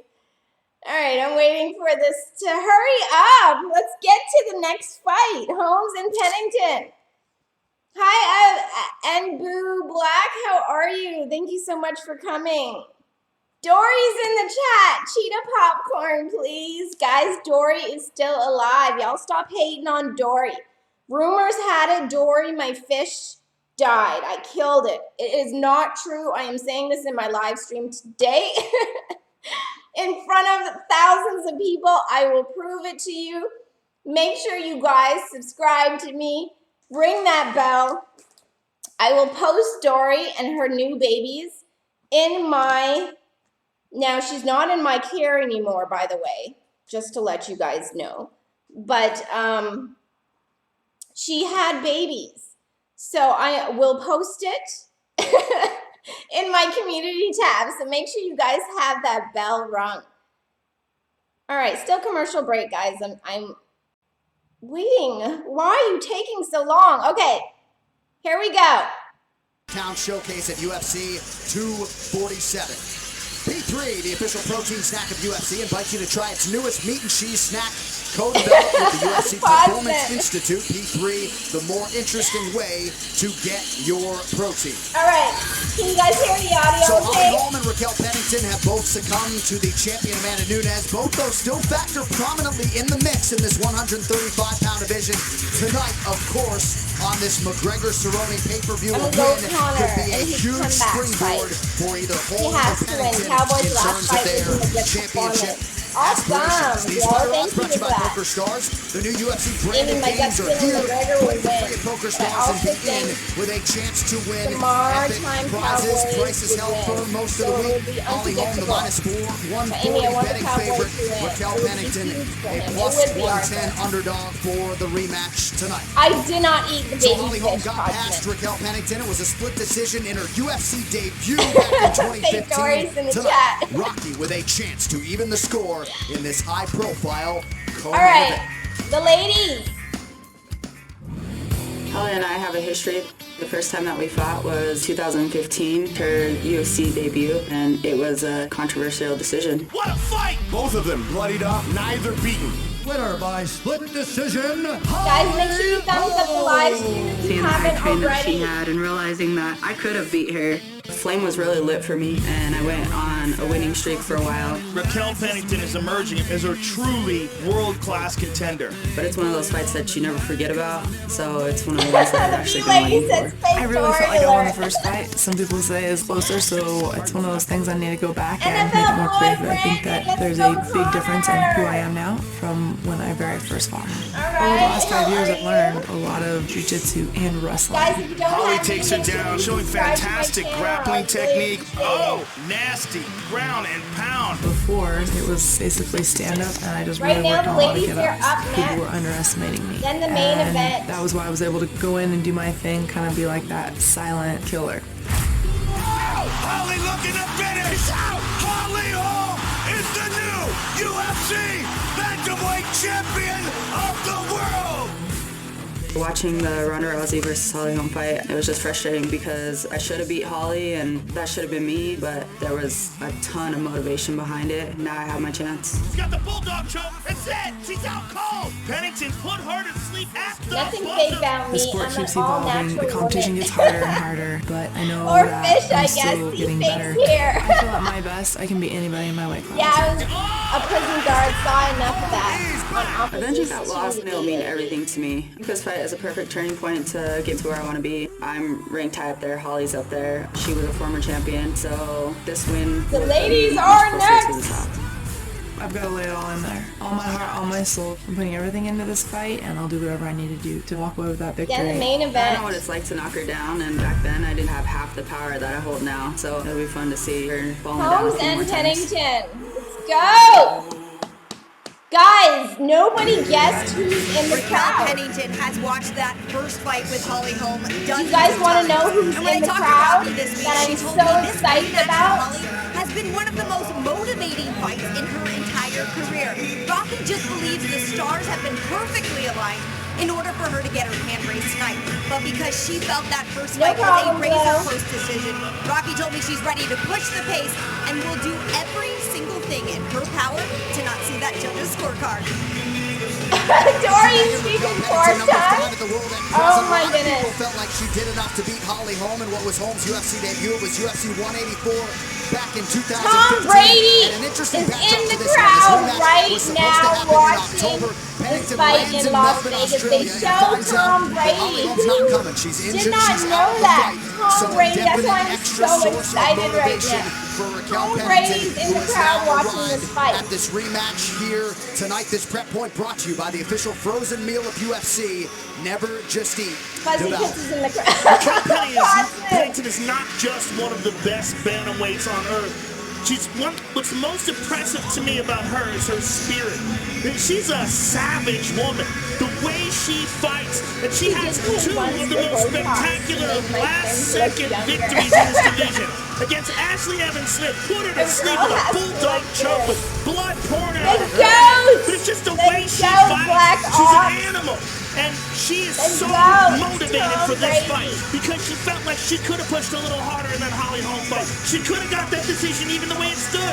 All right, I'm waiting for this to hurry up. Let's get to the next fight. Holmes and Pennington. Hi, and Boo Black. How are you? Thank you so much for coming. Dory's in the chat. Cheetah popcorn, please. Guys, Dory is still alive. Y'all stop hating on Dory. Rumors had it, Dory, my fish, died. I killed it. It is not true. I am saying this in my live stream today. In front of thousands of people, I will prove it to you. Make sure you guys subscribe to me. Ring that bell. I will post Dory and her new babies in my... Now, she's not in my care anymore, by the way, just to let you guys know. But she had babies. So I will post it in my community tab. So make sure you guys have that bell rung. All right, still commercial break, guys. I'm waiting. Why are you taking so long? Okay, here we go. Town showcase at UFC 247. P3, the official protein snack of UFC, invites you to try its newest meat and cheese snack, co-developed with the UFC Performance Institute. P3, the more interesting way to get your protein. All right, can you guys hear the audio? So okay? Holm and Pennington have both succumbed to the champion Amanda Nunes. Both those still factor prominently in the mix in this 135-pound division. Tonight, of course, on this McGregor-Cerrone pay-per-view, a win could be a huge springboard for either Holm or Pennington Cowboy's in last terms of fight their was a good championship Awesome, These yo, fight thank you brought to you for by that. Poker Stars. The new UFC branded My gut games are feeling here. McGregor will Play win. Poker But I Stars and also be in think with a chance to win tomorrow epic time prizes. Cowboys Prices would held win. firm most So of the it would week. be Holly Holm, the unpredictable. -4, But Amy, I 140 want the betting Cowboys favorite. to win. Raquel It would be Pennington, huge for a him. It plus would be 110 Arthur. underdog for the rematch tonight. I did not eat the So baby Holly Holm fish, got past Cosman. Raquel Pennington. It was a split decision in her UFC debut back in Fake stories 2015. in the Tonight, chat. Rocky with a chance to even the score in this high-profile All right, the ladies. Holly and I have a history. The first time that we fought was 2015, her UFC debut, and it was a controversial decision. What a fight! Both of them bloodied up, neither beaten. Winner by split decision. Guys, make sure you thumbs up the live stream if you Seeing the high haven't train that she already. had and realizing that I could have beat her. The flame was really lit for me, and I went on a winning streak for a while. Raquel Pennington is emerging as a truly world-class contender. But it's one of those fights that you never forget about, so it's one of the ones that I've The actually few been ladies waiting said for. fake I really story felt like I won the alert. first fight. Some people say it's closer, so it's one of those things I need to go back and NFL make it more clear. But I boyfriend, think that let's there's go, a big difference in who Connor. I am now from when I very first fought. All Over the right, last 5 how years, are I've learned a lot of jiu-jitsu and wrestling. Guys, if you don't Holly have takes me, her make sure down, you showing subscribe to my fantastic channel. grappling I really technique. appreciate it. Oh, nasty ground and pound. Before, it was basically stand-up, and I just Right really now, worked the on a lot of ladies, they're get-ups. up People next. were underestimating me. Then the main And event. that was why I was able to go in and do my thing, kind of be like that silent killer. Holly looking to finish. Holly Holm is the new UFC bantamweight champion of the world. Watching the Ronda Rousey versus Holly Holm fight, it was just frustrating because I should have beat Holly and that should have been me, but there was a ton of motivation behind it. Now I have my chance. She's got the bulldog choke. That's it. She's out cold. Pennington put her to sleep at the Nothing buzzer. fake about The me. sport I'm keeps an evolving, all-natural the competition woman. gets harder and harder, but I know Or that fish, I'm I still guess. getting He better. fakes here. I feel at my best, I can beat anybody in my weight class. Yeah, I was a prison guard. Saw enough of that on Avenging that Officers loss, it'll mean TV. everything to me. This fight is a perfect turning point to get to where I want to be. I'm ranked high up there, Holly's up there. She was a former champion, so this win The will ladies put me are much closer to next. the top. I've got to lay it all in there. All my heart, all my soul. I'm putting everything into this fight, and I'll do whatever I need to do to walk away with that victory. Then the main I know what event. it's like to knock her down, and back then I didn't have half the power that I hold now, so it'll be fun to see her falling down a Holmes few more and times. Pennington. Let's go! Guys, nobody guessed who's in the Raquel crowd. Pennington has watched that first fight with Holly Holm. Do you guys want to know who's and when in the I talked crowd to Rocky this week, that she I'm told so me this excited rematch with about? Holly has been one of the most motivating fights in her entire career. Rocky just believes the stars have been perfectly aligned in order for her to get her hand raised tonight. But because she felt that first No fight was a problem, razor Flo. close decision, Rocky told me she's ready to push the pace and will do every single thing in her power to not see that judge's scorecard. Dory's speaking fourth time. Oh my goodness. People felt like she did enough to beat Holly Holm in what was Holm's UFC debut. It was UFC 184 back in 2015. Tom Brady And an interesting is matchup in for the this one. This crowd rematch right was supposed to now happen in watching October. this Pennington fight lands in Las Melbourne, Vegas. They Australia, and show finds out Tom that Holly Brady. Holm's not coming. She's Did injured. not She's know out of the that. fight. Tom So a Brady, that's definite why I'm extra so source of excited right motivation now. for Raquel Home Pennington, raised in who the is crowd now watching arrived this fight. at this rematch here tonight. This prep point brought to you by the official frozen meal of UFC, Never Just Eat. Fuzzy Develop. kisses in the crowd. Raquel Pennington is not just one of the best bantamweights on earth. What's most impressive to me about her is her spirit. She's a savage woman. The way she fights, and she has two of the most spectacular last-second victories in this division. Against Ashley Evans Smith, put her to sleep with a bulldog choke with blood pouring out of her head. But it's just the way she fights. She's an animal. And she is so motivated for this fight because she felt like she could have pushed a little harder in that Holly Holm fight. She could have got that decision even the way it stood.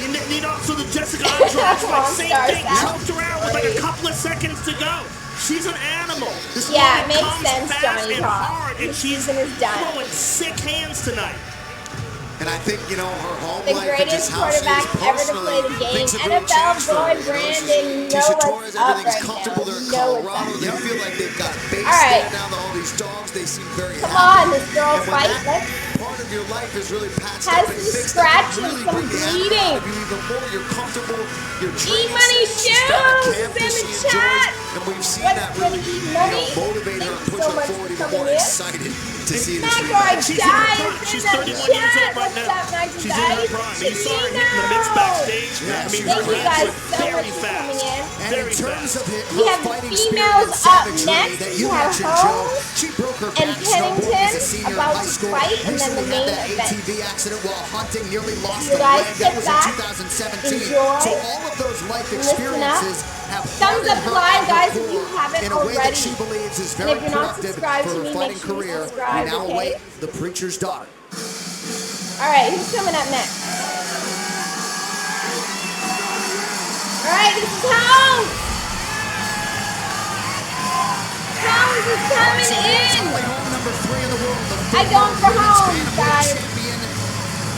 And also the Jessica Andrade fight, same thing. Choked her out with like a couple of seconds to go. She's an animal. This Yeah, it woman makes comes sense, fast Johnny and Talk. hard, and she's throwing sick hands tonight. And I think, you know, her home The life and greatest just how she is quarterback ever to play the game. thinks it really NFL changed for her. boy You know, Brandon, Tisha know Torres, what's up everything's right comfortable now. there in Know what's Colorado. up. They feel like they've got a base All right. there now to all these dogs. They seem very Come happy. on, this girl And when fight. that Let's part of your life is really patched has up and some fixed, that can scratches, really some bring the bleeding. animal out of you even more. You're comfortable. You're training. E-Money She's got a Shoes camp that in she the enjoys, chat. and we've seen What's that gonna really, be you money? know, motivate her and Thank you push so her much forward, for even coming more in. excited to see this Macro rematch. She's in her Dice prime. in She's the 31 years chat. old right What's now. up, Macro She's in her Dice? prime. You saw her hitting the mitts Chino. backstage. Yeah, I mean, she's her Thank you legs guys were so very much for fast. coming in. And Very in terms fast. of her We have fighting females spirit and up savagery next. that We you have mentioned, Holm Joe, she broke her and back snowboarding as a Pennington senior in about high to school. fight, and then the Recently had main that event. ATV accident while hunting, nearly lost You a guys leg. sit That was back, in 2017. enjoy, So all of those life listen up. experiences have Thumbs up hardened her live, at her guys, if you core haven't in a way that already. she believes is And very if you're not productive subscribed for to her me, fighting make sure you career. We subscribe, now okay? await the preacher's daughter. All right, who's coming up next? All right, this is Holmes. Holmes is coming in. Number 3 in the world, the I going for women's Holmes, bantamweight guys. champion.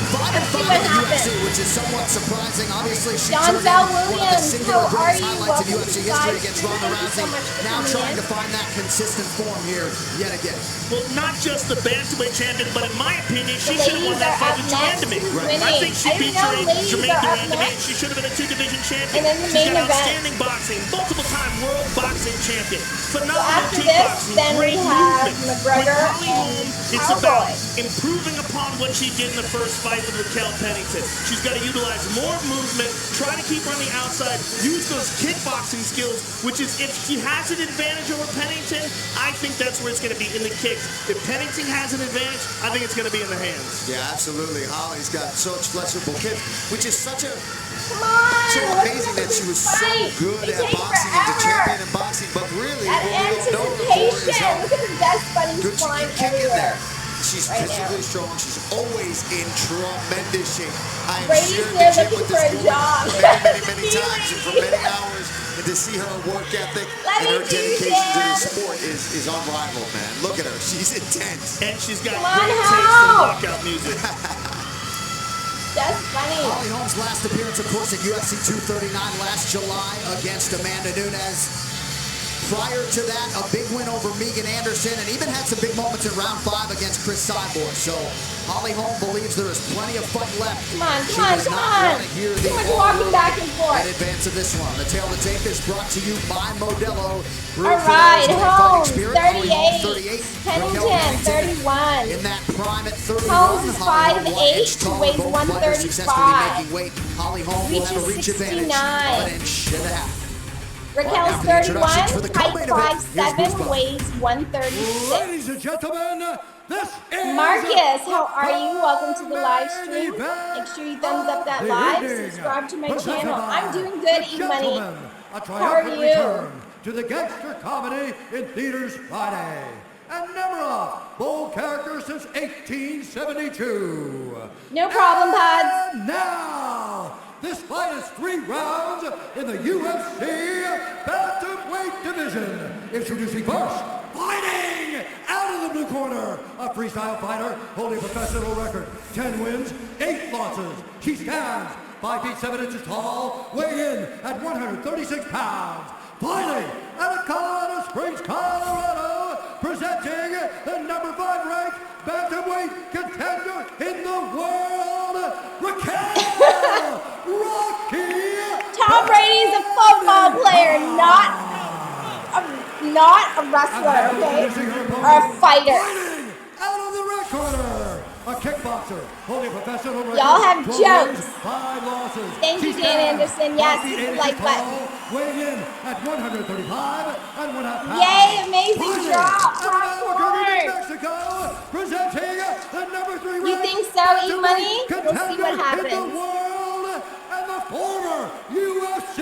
Let's see 5-5 what in the UFC, happens. which is somewhat surprising. Obviously, she John turned in Bell one of the Williams, singular how are greatest you? highlights in Welcome UFC to the history live against stream. Ronda Thank you so Rousey. much for Now coming trying in. to find that consistent form here yet again. Well, not just the bantamweight champion, but in my opinion, she The should have won ladies that are fight up with next. Jermaine. Who's I winning? think she I didn't beat know ladies Jermaine are up Durant to me. next. She should have been a 2-division champion. And then the She's main got event. outstanding boxing, multiple-time world boxing champion. So Phenomenal after this, kickboxing, then we great have movement. McGregor With Holly Holm, and it's about Cowboy. improving upon what she did in the first fight with Raquel Pennington. She's got to utilize more movement, try to keep her on the outside, use those kickboxing skills, which is if she has an advantage over Pennington, I think that's where it's going to be, in the kicks. If Pennington has an advantage, I think it's going to be in the hands. Yeah, absolutely. Holly's got such flexible kicks, which is such a Come on. so what's amazing up that with she was this so fight? good They at take boxing and the forever. champion in boxing, but really That what we don't know her for is anticipation. how Look at the death bunnies good she flying can kick in everywhere. there. She's right physically now. strong. She's always in tremendous shape. I am Brady's shared there the gym looking with for this a woman job. many times and for many hours. And to see her work ethic Let and me her see dedication to the that. sport is unrivaled, man. Look at her. She's intense. And she's got Come on, great taste in Hal. walkout music. That's funny. Holly Holm's last appearance, of course, at UFC 239 last July against Amanda Nunes. Prior to that, a big win over Megan Anderson, and even had some big moments in round 5 against Chris Cyborg. So Holly Holm believes there is plenty of fight left. Come on, She come on, does come not on. want to hear Too the much all walking back and forth. in advance of this one. The Tale of the Tape is brought to you by Modelo. All right, Holmes, 38. 38. Pennington, 31. In that prime at 31. Holmes is Holly Holm 5'8", taller, weighs both fighters successfully 135. making weight. Holly Holm will have a reach Reaches advantage 69. of an inch and a half. Raquel's Now for the introductions 31, for the height co-main event. Here's 5'7", Goosebumps. weighs 136. Ladies and gentlemen, this is Marcus, how are you? Welcome to the live main stream. event Make sure you thumbs up that the live. evening. Subscribe to my Presented channel. by I'm doing good, the E-Money. Gentlemen, a How are triumphant you? return to the gangster comedy in theaters Friday. And never off, bold character since 1872. No problem, Pods. And now, this fight is 3 rounds in the UFC Bantamweight division. Introducing first, fighting out of the blue corner, a freestyle fighter holding a professional record, 10 wins, 8 losses. She stands 5 feet 7 inches tall, weighing in at 136 pounds. Fighting out of Colorado Springs, Colorado, presenting the number 5 ranked bantamweight contender in the world, Rocky. Tom Brady is a football player, not a wrestler, okay? Or a fighter. Out of the red corner, a kickboxer holding professional record. Y'all have 12 jokes. wins, 5 losses. Thank you, She Dan stands Anderson. Yes, 5 feet hit the 8 like inches button. tall, weighing in at 135 and 1/2 pounds. Yay, amazing drop. Out of Albuquerque, New Mexico, presenting the number 3 You think so, E-Money? We'll see what happens. in the world and the former UFC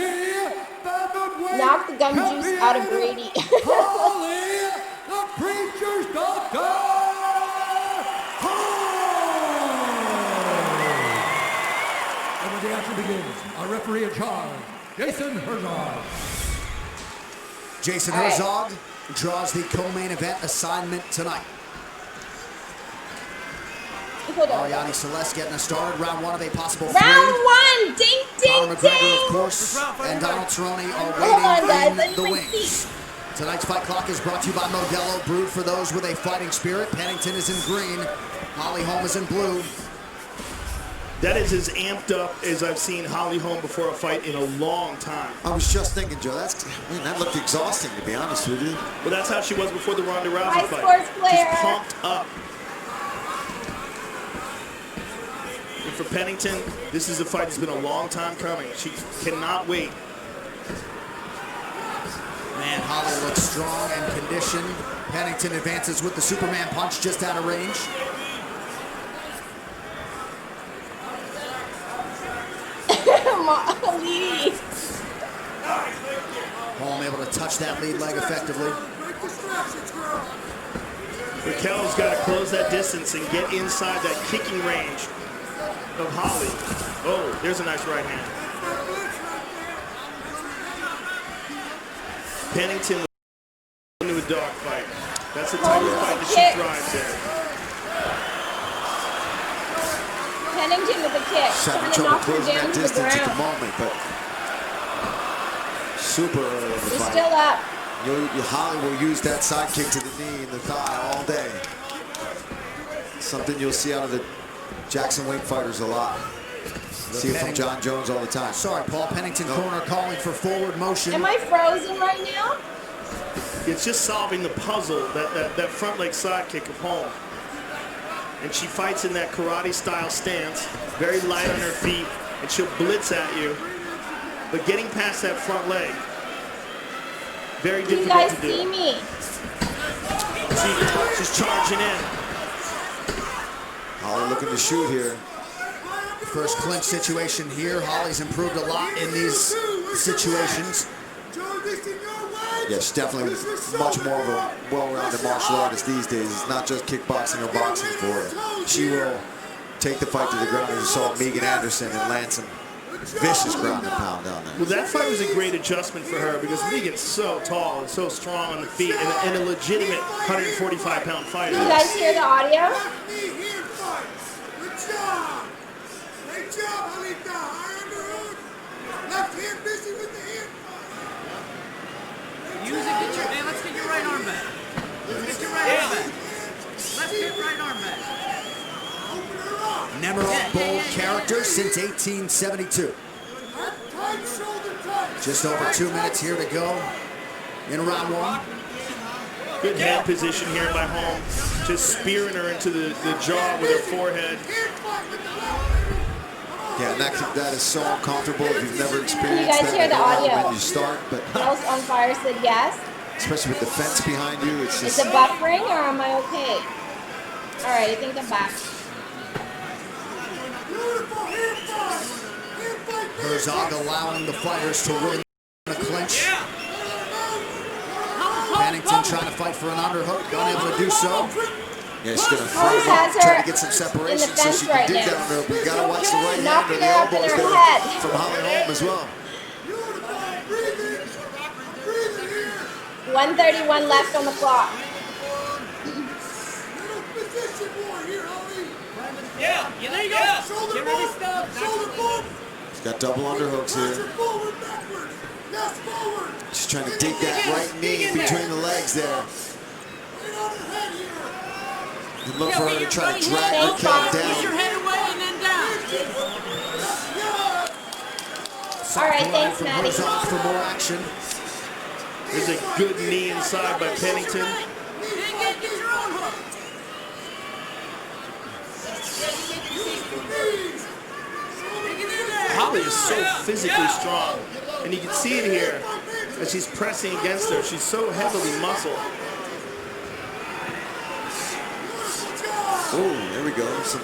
bantamweight Knock the gum juice out of champion, Brady. Holly, the Preacher's Doctor. And when the action begins, our referee in charge, Jason Herzog. Jason All right. Herzog draws the co-main event assignment tonight. Hold on. Ariane Celeste getting us started. Round 1 of a possible 3. Round 1. Ding, ding, McGregor, of ding. course, and Donald Cerrone are Hold on, guys. waiting Let in me the bring wings. seats. Tonight's fight clock is brought to you by Modelo, brewed for those with a fighting spirit. Pennington is in green. Holly Holm is in blue. That is as amped up as I've seen Holly Holm before a fight in a long time. I was just thinking, Joe, that looked exhausting, to be honest with you. Well, that's how she was before the Ronda Rousey High fight. sports player. Just pumped up. And for Pennington, this is a fight that's been a long time coming. She cannot wait. Man, Holly looks strong and conditioned. Pennington advances with the Superman punch just out of range. Lee. Holm able to touch that lead leg effectively. Raquel's got to close that distance and get inside that kicking range of Holly. Oh, there's a nice right hand. Pennington into a dog fight. That's the type of fight that she thrives in. Pennington with a kick. She's Trying having to trouble knock her closing down that to the distance at the ground. moment, but super early in the They're fight. still up. Holly will use that side kick to the knee and the thigh all day. Something you'll see out of the Jackson Wink fighters a lot. See it from John Jones all the time. Sorry, Paul. Pennington corner calling for forward motion. Am I frozen right now? It's just solving the puzzle, that front leg side kick of Holm. And she fights in that karate style stance, very light on her feet, and she'll blitz at you. But getting past that front leg, very You difficult guys to do. see me? She's charging in. Holly looking to shoot here. First clinch situation here. Holly's improved a lot in these situations. Yeah, she's definitely much more of a well-rounded martial artist these days. It's not just kickboxing or boxing for her. She will take the fight to the ground, as you saw Megan Anderson and land some vicious ground and pound down there. Well, that fight was a great adjustment for her because Megan's so tall and so strong on the feet and a legitimate 145-pound fighter. You guys hear the audio? Good job. Great job, Alita. High underhook. Left hand busy with the hand. Use it, get your, let's get your right arm back. Get your right arm back. Let's get right arm back. Never a bold character since 1872. Just over 2 minutes here to go in round 1. Good hand position here by Holm. Just spearing her into the jaw with her forehead. Yeah, and that is so uncomfortable if you've never experienced guys that. hear the audio? When you start, but Girls on Fire said yes. especially with the fence behind you, it's Is just. it buffering or am I okay? All right, I think I'm back. Herzog allowing the fighters to win a clinch. Pennington trying to fight for an underhook, unable to do so. Yeah, she's gonna Holmes frame has up, try her to get some in separation the so fence she can right dig now. down there. But you gotta watch the right hand or Knocking the her up in elbows her there head. from Holly Holm as well. 1:31 left on the clock. Yeah, there you go. Get ready, stop. She's got double underhooks here. She's trying to dig that right knee between the legs there. And look for her to try to drag Raquel down. Push your head away and then down. All right, thanks, from Maddie. Herzog for more action. There's a good knee inside by Pennington. Holly is so physically strong, and you can see it here as she's pressing against her. She's so heavily muscled. Oh, there we go. Some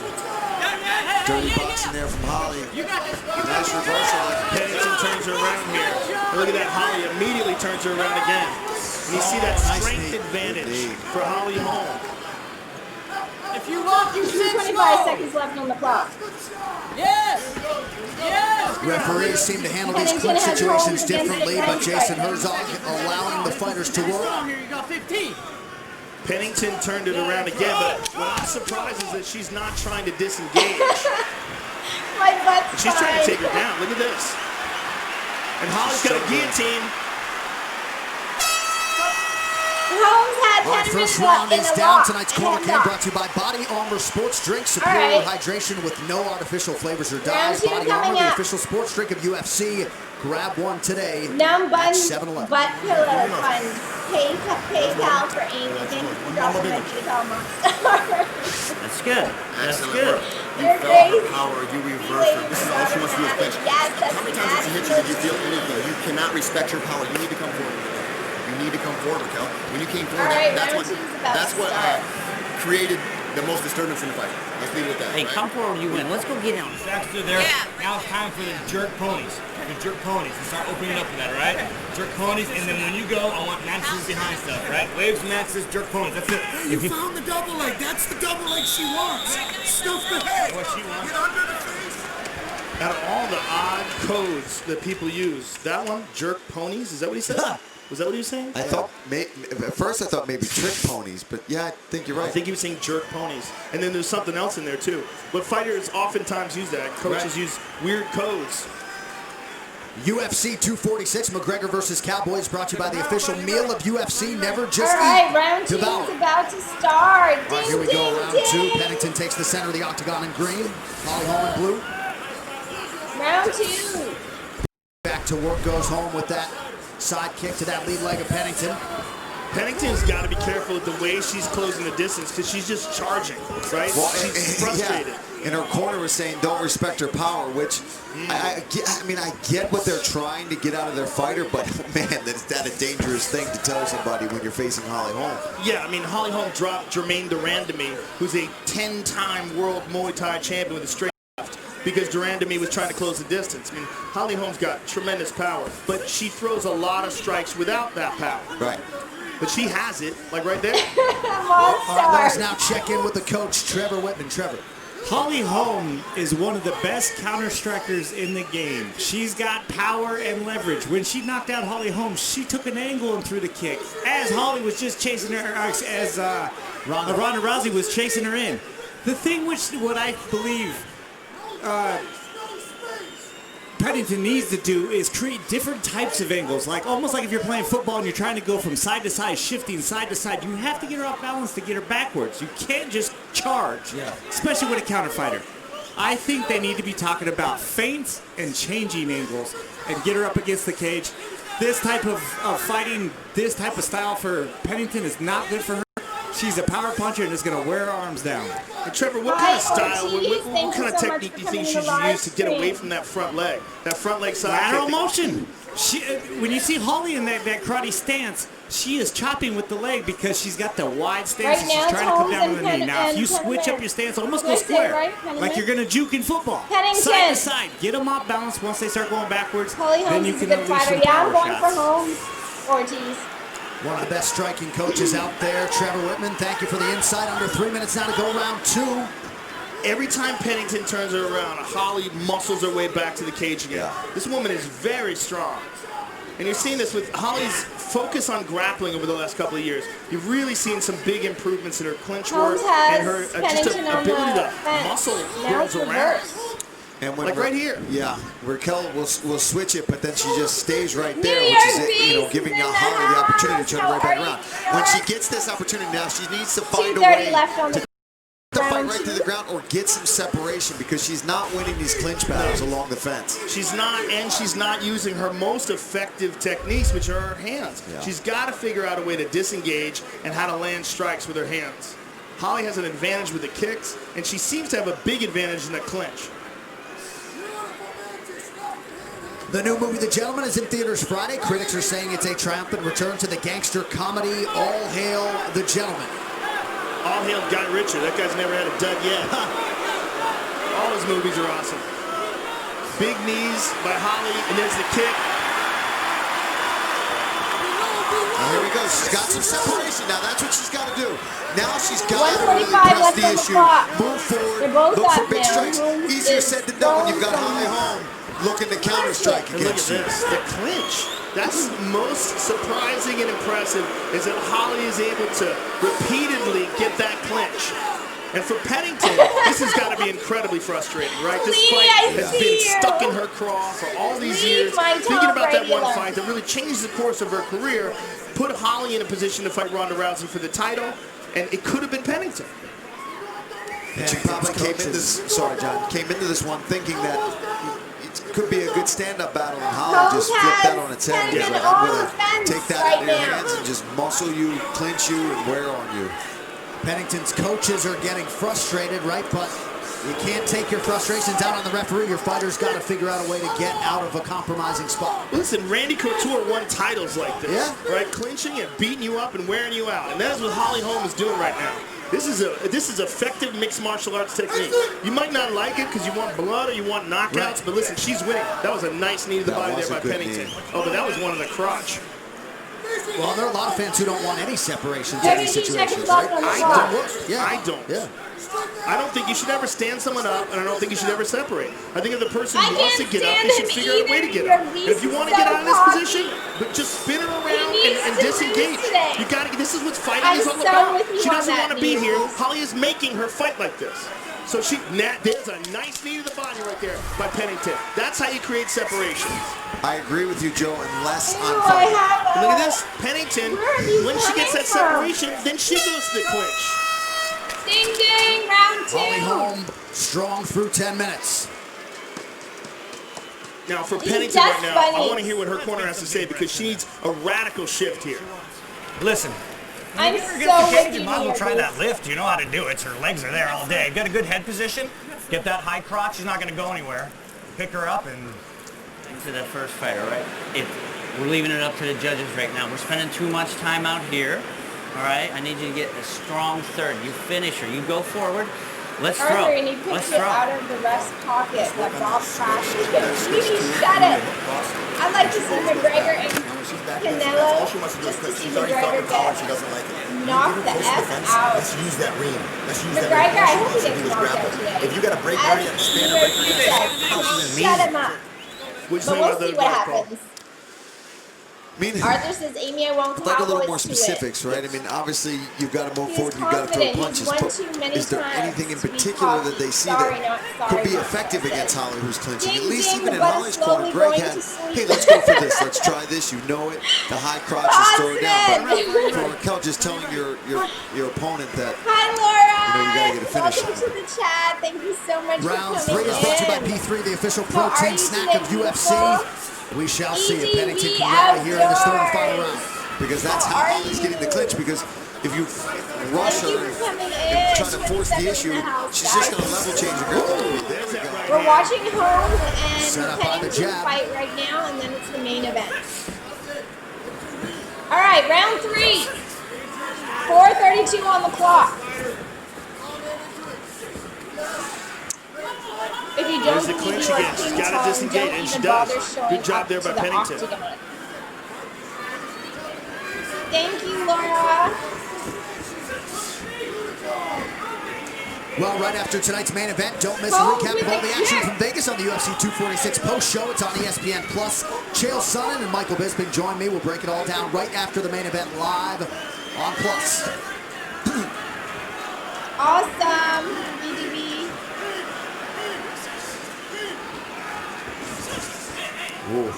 dirty boxing there from Holly. Nice reversal. Pennington turns her around here. And look at that, Holly immediately turns her around again. And you see that strength advantage for Holly Holm. If you walk, you 25 seconds left on the clock. Yes! Yes! Referees seem to handle these Pennington clinch has situations rolled against differently, the but Jason right. Herzog allowing the fighters to work. Here you go, 15. Pennington turned it around again, but what I'm surprised is that she's not trying to disengage. My butt's She's trying to fine. take her down. Look at this. And Holly's got a guillotine. Holmes had All right, 10 first minutes left round in is the down. lock. Tonight's corner Hands cam off. brought to you by Body Armor Sports Drink. Superior right. hydration with no artificial flavors or Round dyes. two Body coming Armor, the up. official sports drink of UFC. Grab one today Numb at bun, 7-Eleven. butt pillow fun. PayPal for Amy. Thank you for dropping my PayPal monster. That's good. That's good. You're crazy. Power, you reverse her. This is all she wants to do is clinch. Yes, that's How many times did she hit you? Did you feel anything? You cannot respect your power. You need to come forward. You need to come forward, Raquel. When you came forward, All right, that's round what two's about to start. created the most disturbance in the fight. Let's leave it at that. Hey, right? come forward, you win. Let's go get him. Facts are there. Now it's time for the jerk ponies. The jerk ponies. And start opening up for that, all right? Jerk ponies, and then when you go, I want matches behind stuff, right? Waves, matches, jerk ponies. That's it. You found the double leg. That's the double leg she wants. Stuff the head. What she wants. Get under the face. Out of all the odd codes that people use, that one, jerk ponies, is that what he said? Was that what he was saying? I thought, at first I thought maybe trick ponies, but yeah, I think you're right. I think he was saying jerk ponies. And then there's something else in there too. But fighters oftentimes use that. Coaches use weird codes. UFC 246, McGregor versus Cowboy is brought to you by the official meal of UFC. Never just All right, eat, round two devour. is about to start. All right, Ding, here we go, ding, round ding. two. Pennington takes the center of the octagon in green. Holly Holm in blue. Round two. Back to work goes Holm with that side kick to that lead leg of Pennington. Pennington's got to be careful with the way she's closing the distance because she's just charging, right? Well, She's frustrated. Yeah. And her corner was saying don't respect her power, which I get what they're trying to get out of their fighter, but man, that's a dangerous thing to tell somebody when you're facing Holly Holm. Yeah, I mean, Holly Holm dropped Jermaine Durandamy, who's a 10-time world Muay Thai champion with a straight left, because Durandamy was trying to close the distance. I mean, Holly Holm's got tremendous power, but she throws a lot of strikes without that power. Right. But she has it, like right there. All right, let us now check in with the coach, Trevor Whitman. Trevor. Holly Holm is one of the best counter-strikers in the game. She's got power and leverage. When she knocked out Holly Holm, she took an angle and threw the kick. As Holly was just chasing her, as Ronda Rousey was chasing her in. The thing what I believe Pennington needs to do is create different types of angles, like almost like if you're playing football and you're trying to go from side to side, shifting side to side. You have to get her off balance to get her backwards. You can't just charge, especially with a counter fighter. I think they need to be talking about feints and changing angles and get her up against the cage. This type of fighting, this type of style for Pennington is not good for her. She's a power puncher and is going to wear her arms down. And Trevor, what kind of style, what kind of technique do you think she should use to get away from that front leg? That front leg side Lateral kick? motion. When you see Holly in that karate stance, she is chopping with the leg because she's got the wide stance Right and now, she's trying to come Holmes down with the knee. and Now, if you Pennington. switch up your stance, almost go Let's say square, right, Pennington. like you're going to juke in football. Pennington. Side to side. Get them off balance once they start going backwards. Holly then Holmes you is a can good unleash fighter. some Yeah, I'm power going shots. for Holmes. Ortiz. One of the best striking coaches out there, Trevor Whitman. Thank you for the insight. Under 3 minutes now to go, round two. Every time Pennington turns her around, Holly muscles her way back to the cage again. This woman is very strong. And you're seeing this with Holly's focus on grappling over the last couple of years. You've really seen some big improvements in her clinch work Holmes has and her Pennington on ability the to fence. muscle Now girls it's around. reversed. And when Like right here. Yeah, Raquel will switch it, but then she just stays right there, New which is York Beast giving is in the Holly the opportunity to turn house. right back How around. are you, When she York? gets this opportunity now, she needs to find a 2:30 way left on the to the fight round right to 2. the ground or get some separation because she's not winning these clinch battles along the fence. She's not, and she's not using her most effective techniques, which are her hands. Yeah. She's got to figure out a way to disengage and how to land strikes with her hands. Holly has an advantage with the kicks, and she seems to have a big advantage in the clinch. The new movie, The Gentleman, is in theaters Friday. Critics are saying it's a triumphant return to the gangster comedy All Hail the Gentleman. All hail Guy Ritchie. That guy's never had a dud yet. All his movies are awesome. Big knees by Holly, and there's the kick. Here we go. She's got some separation now. That's what she's got to do. Now she's got to 145 really press left the on the issue, clock. move forward, They're both look for up big now. strikes. Easier said than done when you've got Holly Holm looking to counter strike And look at against you. this, the clinch. That's most surprising and impressive is that Holly is able to repeatedly get that clinch. And for Pennington, this has got to be incredibly frustrating, right? This fight has been stuck in her craw for all these years. Thinking about that one fight that really changed the course of her career, put Holly in a position to fight Ronda Rousey for the title, and it could have been Pennington. And she probably came into this one thinking that it could be a good stand-up battle, and Holly just flipped that on its head. He's like, I'm going to take that out of your hands and just muscle you, clinch you, and wear on you. Pennington's coaches are getting frustrated, right? But you can't take your frustrations out on the referee. Your fighter's got to figure out a way to get out of a compromising spot. Listen, Randy Couture won titles like this, right? Clinching and beating you up and wearing you out. And that is what Holly Holm is doing right now. This is effective mixed martial arts technique. You might not like it because you want blood or you want knockouts, but listen, she's winning. That was a nice knee to the body there by Pennington. Oh, but that was one in the crotch. Well, there are a lot of fans who don't want any separations in 32 these situations, seconds left right? on the I clock. don't. Yeah. I don't. Yeah. I don't think you should ever stand someone up, and I don't think you should ever separate. I think if the person I wants to can't get up, stand they should him figure out a way to get either. up. He's And if you want to so get out of this cocky. position, but just spin her around needs and to disengage. lose today. You got to. This is what fighting I'm is all so about. with you She on doesn't that, want to be Neil. here. Holly is making her fight like this. So there's a nice knee to the body right there by Pennington. That's how you create separation. I agree with you, Joe, unless I'm I fighting. have Look at this, Pennington. When she gets that separation, then she goes to the clinch. Ding ding, round 2. Holly Holm strong through 10 minutes. Now for He's Pennington just right now, I funny. want to hear what her corner has to say because she needs a radical shift here. Listen, I'm when you get so up the with cage, you you might as well here, try dude. that lift. You know how to do it. Her legs are there all day. Get a good head position. Get that high crotch. She's not going to go anywhere. Pick her up and... To that first fight, all right? We're leaving it up to the judges right now. We're spending too much time out here, all right? I need you to get a strong third. You finish her. You go forward. Let's throw. Arthur, and he Let's puts it throw. out of the ref's pocket that Bob crashed. He shut it. I'd like to see McGregor and Canelo just to see McGregor get knocked the F out. Let's use that ring. Let's use that McGregor, ring. I hope he gets knocked out today. If you got a break guard, you have to stand up, break guard. Shut him up. Which But we'll see what happens. Arthur says, Amy, I won't I'd like a little more Cowboys to it. specifics, right? I mean, obviously, you've got to move He's forward, you've got to throw confident. punches. He's won But too many is there times anything in to be particular that cocky. they see Sorry, that not could sorry, be not effective sorry. against Holly, who's clinching? Ding, At least ding, even the in butt Holly's is corner, slowly Greg going had, to sleep. hey, let's go for this. Let's try this. You know it. The high crotch is throw it down. But for Raquel, just telling your opponent that, Hi, Laura. you know, you got to get a finish. Welcome to the chat. Thank you so much Round for 3 coming is brought to you by in. P3, the official How are protein you snack of today, UFC. We shall see if Pennington can rally here in this third and final round. because that's how Holly's getting the clinch. Because if you rush her and try to force the issue, she's just going to level change her grip. We're watching Holm Set and up by the Pennington jab. fight right now, and then it's the main event. All right, round 3. 4:32 on the clock. If you don't There's the clinch believe you are again. She's King got to Tom, disengage, don't and she even does. bother showing Good job up there to by the Pennington. octagon. Thank you, Laura. Well, right after tonight's main event, don't miss a recap of all the action from Vegas on the UFC 246 post-show. It's on ESPN+. Chael Sonnen and Michael Bisping join me. We'll break it all down right after the main event live on Plus. Awesome, BDB. Ooh.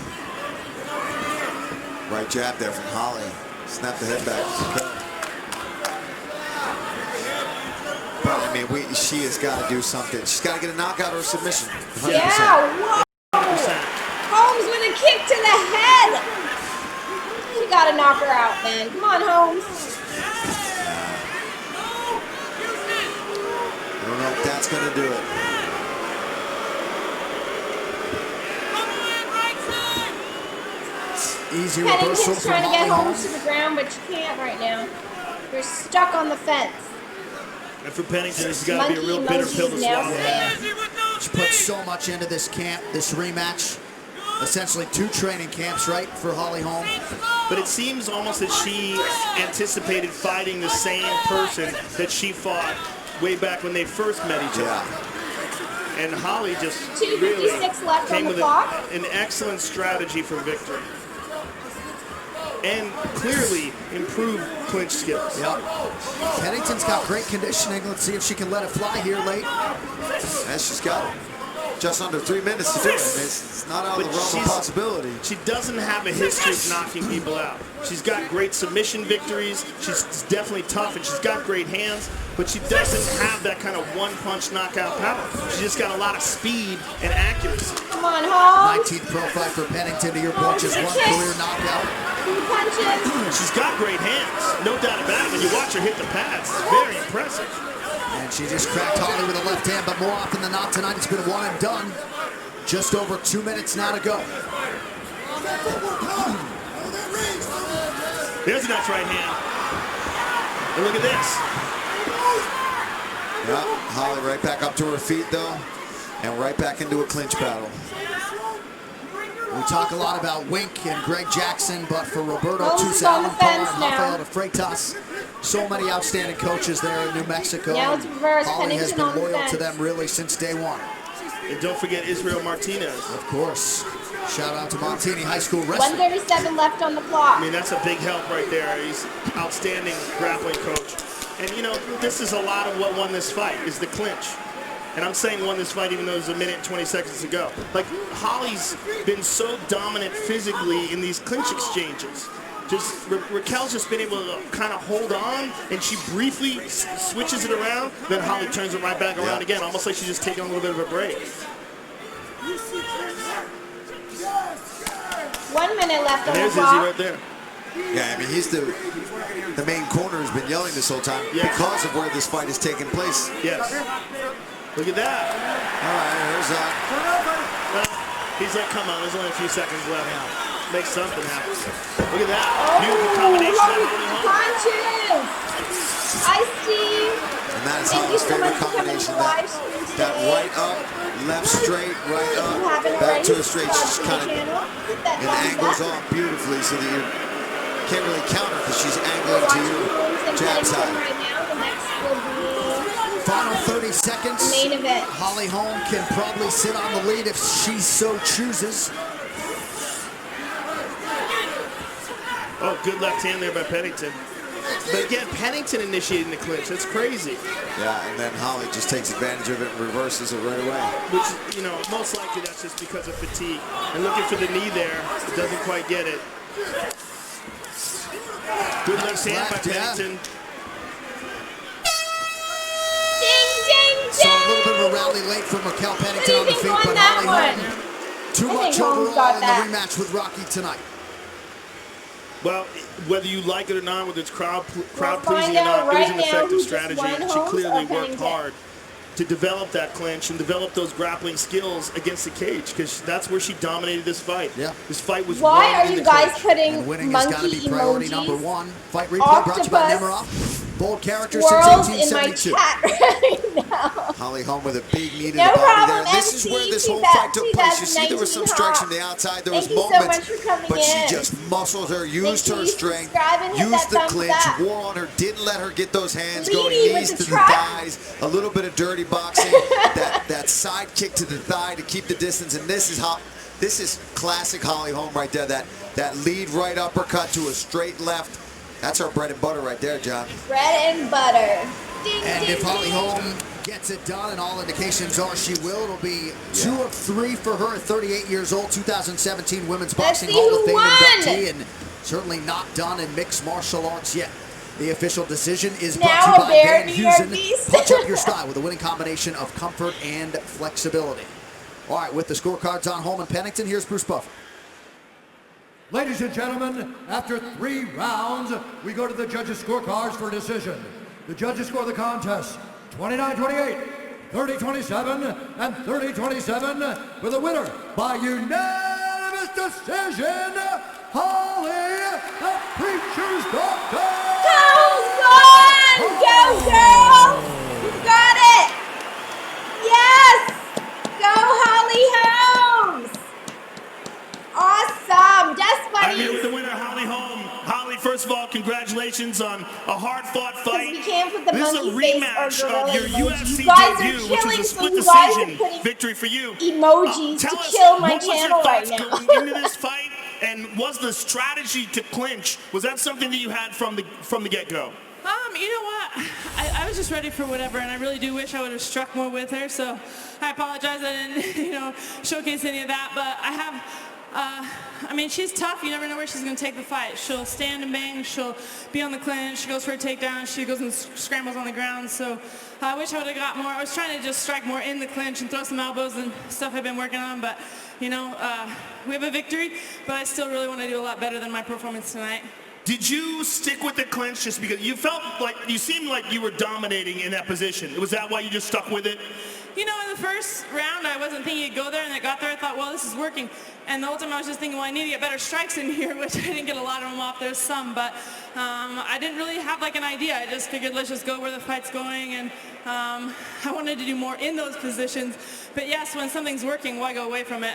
Right jab there from Holly. Snap the head back. But I mean, she has got to do something. She's got to get a knockout or a submission. 100%. Yeah, whoa! Holmes with a kick to the head. She got to knock her out, man. Come on, Holmes. I don't know if that's going to do it. Easy reversal Pennington's from trying to get Holly Holmes to the ground, but she can't right now. They're stuck on the fence. And for Pennington, it's got to be a real bitter pill to swallow. Yeah. She put so much into this camp, this rematch. Essentially 2 training camps, right, for Holly Holm. But it seems almost that she anticipated fighting the same person that she fought way back when they first met each other. And Holly just 2:56 really left came on the with clock. an excellent strategy for victory. And clearly improved clinch skills. Yep. Pennington's got great conditioning. Let's see if she can let it fly here late. And she's got just under 3 minutes to do it. It's not out of the realm of possibility. She doesn't have a history of knocking people out. She's got great submission victories. She's definitely tough, and she's got great hands, but she doesn't have that kind of one-punch knockout power. She's just got a lot of speed and accuracy. Come on, Holmes. 19th pro fight for Pennington, to your point, just 1 career knockout. 2 punches. She's got great hands, no doubt about it. When you watch her hit the pads, it's very impressive. And she just cracked Holly with a left hand, but more often than not tonight, it's been one and done. Just over 2 minutes now to go. There's a nice right hand. And look at this. Yeah, Holly right back up to her feet, though, and right back into a clinch battle. We talk a lot about Wink and Greg Jackson, but for Roberto Tusalumpa and Rafael de Freitas, so many outstanding coaches there in New Mexico. Now it's reverse. Holly has been Pennington on the loyal to fence. them really since day one. And don't forget Israel Martinez. Of course. Shout out to Montini High School Wrestling. 1:37 left on the clock. I mean, that's a big help right there. He's outstanding grappling coach. And, you know, this is a lot of what won this fight, is the clinch. And I'm saying won this fight even though it was a minute and 20 seconds to go. Like, Holly's been so dominant physically in these clinch exchanges. Raquel's just been able to kind of hold on, and she briefly switches it around, then Holly turns it right back around again, almost like she's just taking a little bit of a break. 1 minute left on the There's clock. Izzy right there. Yeah, I mean, he's the main corner who's been yelling this whole time because of where this fight is taking place. Yes. Look at that. All right, here's Well, he's like, come on, there's only a few seconds left. Make something happen. Look at that. Beautiful combination of Holly Holm. Punches. Hi, Steve. And that is Thank you Holly's so much favorite for coming to combination. the live stream That today. right up, left straight, right up, haven't back already, to a straight. She's subscribe kind to of, the channel. Hit that and thumbs angles up. off beautifully so that you can't really counter because she's angling to Watching you. Holmes and Jab Pennington side. right now. The next will be Final 30 seconds. main event. Holly Holm can probably sit on the lead if she so chooses. Oh, good left hand there by Pennington. But again, Pennington initiating the clinch. That's crazy. Yeah, and then Holly just takes advantage of it and reverses it right away. Which, you know, most likely that's just because of fatigue. And looking for the knee there, doesn't quite get it. Good left hand by Pennington. Ding, ding, ding. So a little bit of a rally late from Raquel Pennington on the feet, but Holly Holm too much overall in the rematch with Rocky tonight. Well, whether you like it or not, whether it's crowd pleasing find or not, out it was right an now effective who just strategy. won, And she Holmes clearly or worked Pennington? hard to develop that clinch and develop those grappling skills against the cage, because that's where she dominated this fight. Yeah. This fight was Why won are in you the guys clinch. putting And winning has got to monkey be priority emojis? number one. Fight replay brought to you by Octopus Nemiroff. Bold character swirls since in my 1872. chat right now. Holly Holm with a big knee to No the body problem, there. This is where this whole fight took place. You see there was some strikes from the outside. There was Thank you so moments, much for coming but in. she just muscled her, used Make her sure you strength, subscribe and hit used that the thumbs clinch, up. wore on her, didn't let her get those hands Leading going, with knees the to the trap. thighs, a little bit of dirty boxing, that side kick to the thigh to keep the distance, and this is classic Holly Holm right there. That lead right uppercut to a straight left. That's our bread and butter right there, John. Bread and butter. Ding, And ding, if Holly ding. Holm gets it done, and all indications are she will, it'll be 2 of 3 for her at 38 years old, 2017 Women's Let's Boxing see Hall who of Fame won. inductee, and certainly not done in mixed martial arts yet. The official decision is Now brought to you a by bare Van New York Heusen. beast. Punch up your style with a winning combination of comfort and flexibility. All right, with the scorecards on Holm and Pennington, here's Bruce Buffer. Ladies and gentlemen, after 3 rounds, we go to the judges' scorecards for decision. The judges score the contest 29-28, 30-27, and 30-27 with a winner by unanimous decision, Holly, the Preacher's Doctor! Go on! Go, girl! You got it! Yes! Go, Holly Holmes! Awesome! Just I'm here with the winner, Holly Holm. Holly, first of all, congratulations on a hard-fought fight. We can't put the This is a monkey rematch face or of your gorilla emoji. UFC You guys are debut, which killing, was a so split you guys are decision putting victory for you. emojis Tell to us, kill my what was your channel right thoughts now. going into this fight, and was the strategy to clinch, was that something that you had from the get-go? You know what? I was just ready for whatever, and I really do wish I would have struck more with her, so I apologize I didn't, showcase any of that, but I have, I mean, she's tough. You never know where she's going to take the fight. She'll stand and bang. She'll be on the clinch. She goes for a takedown. She goes and scrambles on the ground, so I wish I would have got more. I was trying to just strike more in the clinch and throw some elbows and stuff I've been working on, but, we have a victory, but I still really want to do a lot better than my performance tonight. Did you stick with the clinch just because you felt like, you seemed like you were dominating in that position? Was that why you just stuck with it? In the first round, I wasn't thinking it'd go there, and I got there, I thought, well, this is working. And the whole time I was just thinking, well, I need to get better strikes in here, which I didn't get a lot of them off. There's some, but I didn't really have like an idea. I just figured, let's just go where the fight's going, and I wanted to do more in those positions. But yes, when something's working, why go away from it?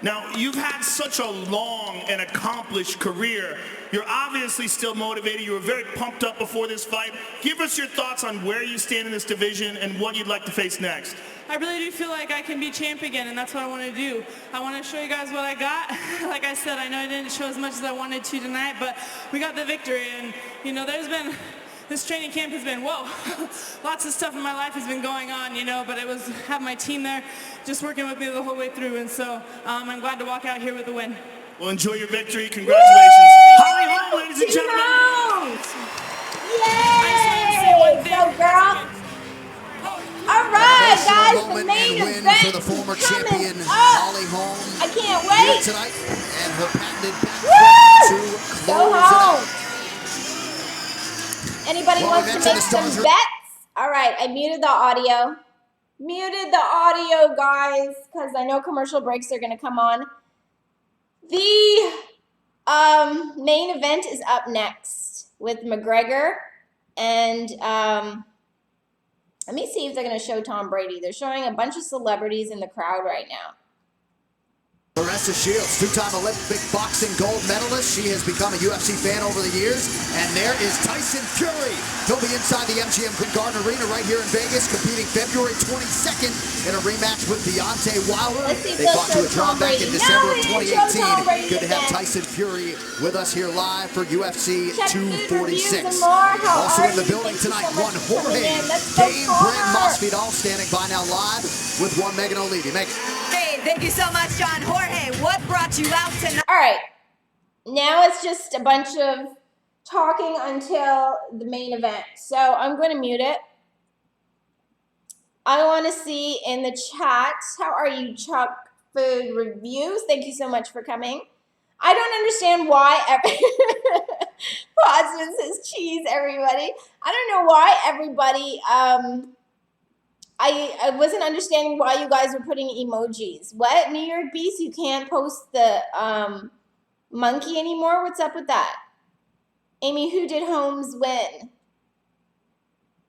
Now, you've had such a long and accomplished career. You're obviously still motivated. You were very pumped up before this fight. Give us your thoughts on where you stand in this division and what you'd like to face next. I really do feel like I can be champ again, and that's what I want to do. I want to show you guys what I got. Like I said, I know I didn't show as much as I wanted to tonight, but we got the victory, and, this training camp has been, whoa, lots of stuff in my life has been going on, but it was have my team there just working with me the whole way through, and so I'm glad to walk out here with a win. Well, enjoy your victory. Congratulations. Holly Holm, ladies and gentlemen. Yay! Go, girl. All right, guys, the main event for the former champion, up. Holly Holm. I can't wait. Tonight, and her patented back Woo! to close Go it home. out. Anybody wants to make some bets? All right, I muted the audio. Muted the audio, guys, because I know commercial breaks are going to come on. The main event is up next with McGregor. And let me see if they're going to show Tom Brady. They're showing a bunch of celebrities in the crowd right now. Marissa Shields, two-time Olympic boxing gold medalist. She has become a UFC fan over the years. And there is Tyson Fury. He'll be inside the MGM Garden Arena right here in Vegas, competing February 22nd in a rematch with Deontay Wilder. They fought to a draw back in December of 2018. Good to have Tyson Fury with us here live for UFC 246. Also in the building tonight, one Jorge Game Brand Masvidal standing by now live with one Megan O'Leary. Megan. Hey, thank you so much, John. Jorge, what brought you out tonight? All right. Now it's just a bunch of talking until the main event. So I'm going to mute it. I want to see in the chat, how are you, Chuck Food Reviews? Thank you so much for coming. I don't understand why Posman says cheese, everybody. I don't know why everybody I wasn't understanding why you guys were putting emojis. What? New York Beast, you can't post the monkey anymore? What's up with that? Amy, who did Holmes win?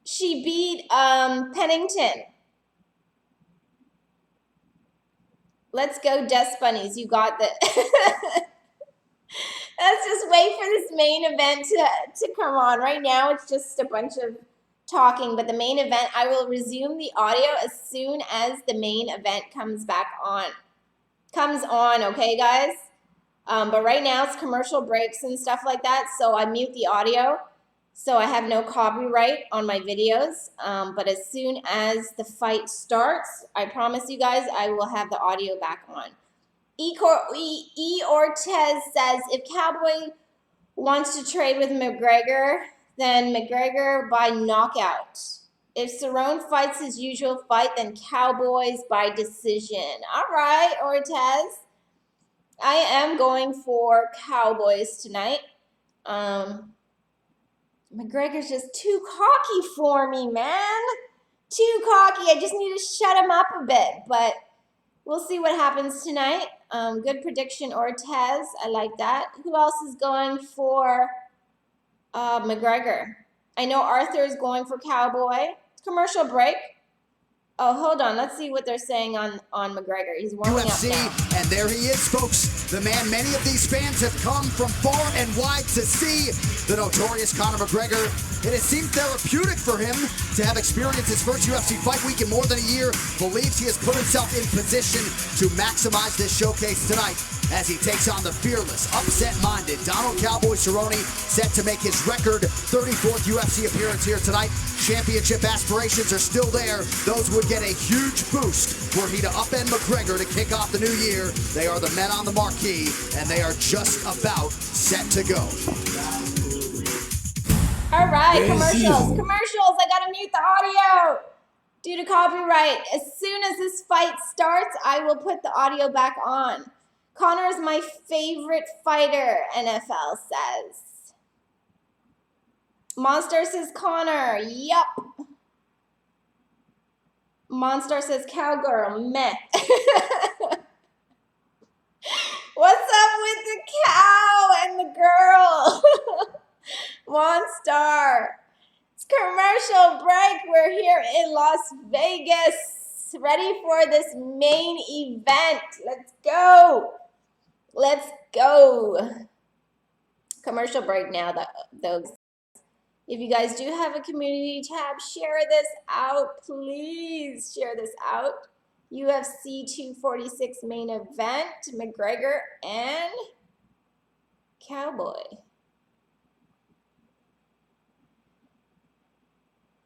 She beat Pennington. Let's go, Des Bunnies. You got the... Let's just wait for this main event to come on. Right now, it's just a bunch of talking, but the main event, I will resume the audio as soon as the main event comes on, okay, guys? But right now, it's commercial breaks and stuff like that, so I mute the audio, so I have no copyright on my videos. But as soon as the fight starts, I promise you guys, I will have the audio back on. E. Ortez says, if Cowboy wants to trade with McGregor, then McGregor by knockout. If Cerrone fights his usual fight, then Cowboys by decision. All right, Ortiz. I am going for Cowboys tonight. McGregor's just too cocky for me, man. Too cocky. I just need to shut him up a bit, but we'll see what happens tonight. Good prediction, Ortiz. I like that. Who else is going for McGregor? I know Arthur is going for Cowboy. Commercial break. Oh, hold on. Let's see what they're saying on McGregor. He's warming UFC, up now. and there he is, folks. The man many of these fans have come from far and wide to see, the notorious Conor McGregor. It has seemed therapeutic for him to have experienced his first UFC fight week in more than a year. Believes he has put himself in position to maximize this showcase tonight as he takes on the fearless, upset-minded Donald Cowboy Cerrone, set to make his record 34th UFC appearance here tonight. Championship aspirations are still there. Those would get a huge boost were he to upend McGregor to kick off the new year. They are the men on the marquee, and they are just about set to go. All right, commercials. Commercials. I gotta mute the audio due to copyright. As soon as this fight starts, I will put the audio back on. Conor is my favorite fighter, NFL says. Monster says Conor. Yup. Monster says Cowgirl. Meh. What's up with the cow and the girl? Monster. It's commercial break. We're here in Las Vegas, ready for this main event. Let's go. Let's go. Commercial break now, those. If you guys do have a community tab, share this out, please. Share this out. UFC 246 main event, McGregor and Cowboy.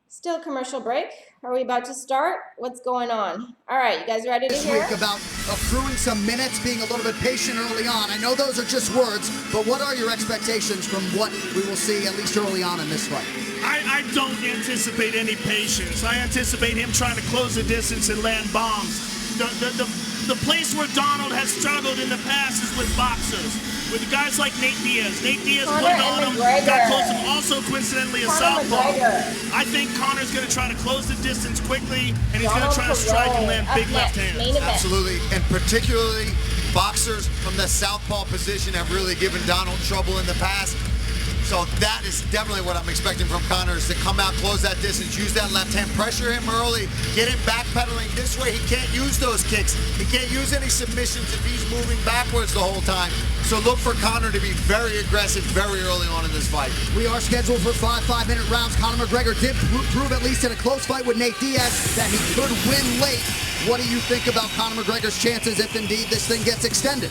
Still commercial break. Are we about to start? What's going on? All right, you guys ready to hear? This week about accruing some minutes, being a little bit patient early on. I know those are just words, but what are your expectations from what we will see, at least early on in this fight? I don't anticipate any patience. I anticipate him trying to close the distance and land bombs. The place where Donald has struggled in the past is with boxers. With guys like Nate Diaz. Nate Diaz put it on him, got close to him, also coincidentally a southpaw. I think Conor's going to try to close the distance quickly, and he's going to try to strike and land big left hands. Absolutely, and particularly boxers from the southpaw position have really given Donald trouble in the past. So that is definitely what I'm expecting from Conor, is to come out, close that distance, use that left hand, pressure him early, get him backpedaling. This way he can't use those kicks. He can't use any submissions if he's moving backwards the whole time. So look for Conor to be very aggressive very early on in this fight. We are scheduled for 5 5-minute rounds. Conor McGregor did prove, at least in a close fight with Nate Diaz, that he could win late. What do you think about Conor McGregor's chances if indeed this thing gets extended?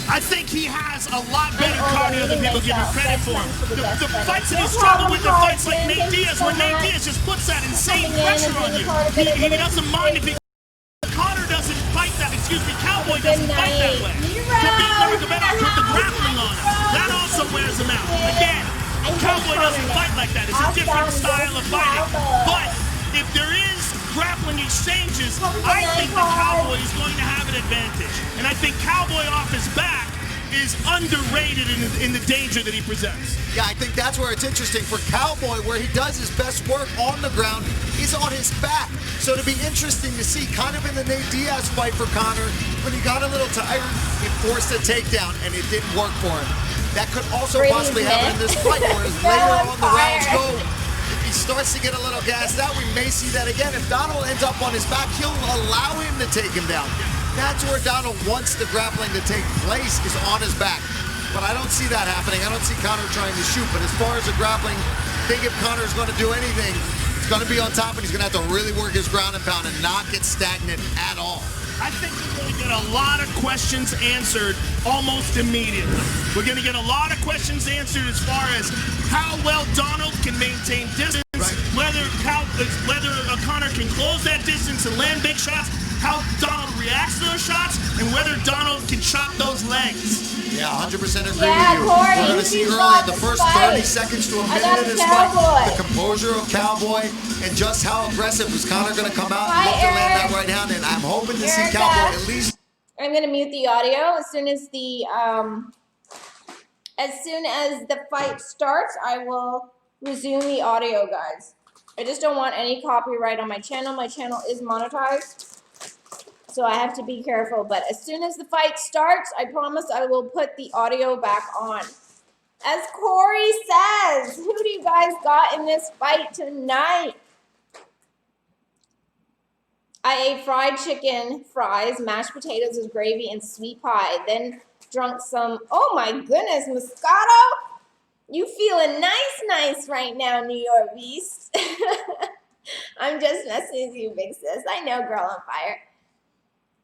I think he has a lot better cardio than people give him credit for. The fights that he's struggled with are fights like Nate Diaz, where Nate Diaz just puts that insane pressure on you. He doesn't mind if he... Conor doesn't fight that, Cowboy doesn't fight that way. Put the grappling on him. That also wears him out. Again, Cowboy doesn't fight like that. It's a different style of fighting. But if there is grappling exchanges, I think the Cowboy is going to have an advantage. And I think Cowboy off his back is underrated in the danger that he presents. Yeah, I think that's where it's interesting for Cowboy, where he does his best work on the ground, he's on his back. So it'll be interesting to see, kind of in the Nate Diaz fight for Conor, when he got a little tired, he forced a takedown, and it didn't work for him. That could also possibly happen in this fight, whereas later on the rounds go, he starts to get a little gassed out, we may see that again. If Donald ends up on his back, he'll allow him to take him down. That's where Donald wants the grappling to take place, is on his back. But I don't see that happening. I don't see Conor trying to shoot. But as far as the grappling, I think if Conor's going to do anything, he's going to be on top, and he's going to have to really work his ground and pound and not get stagnant at all. I think we're going to get a lot of questions answered almost immediately. We're going to get a lot of questions answered as far as how well Donald can maintain distance, whether Conor can close that distance and land big shots, how Donald reacts backs those shots and whether Donald can chop those legs. Yeah, 100% agree Yeah, with you. Corey, We're going to see early in the first 30 seconds to a minute of this fight, the composure of Cowboy and just how aggressive is Conor going to come out and look to land that right hand. And I'm hoping to see Cowboy at least. I'm going to mute the audio as soon as the fight starts. I will resume the audio, guys. I just don't want any copyright on my channel. My channel is monetized, so I have to be careful. But as soon as the fight starts, I promise I will put the audio back on. As Corey says, who do you guys got in this fight tonight? I ate fried chicken, fries, mashed potatoes with gravy, and sweet pie. Then drunk some, oh my goodness, Moscato? You feeling nice right now, New York Beast. I'm just messing with you, big sis. I know, girl on fire.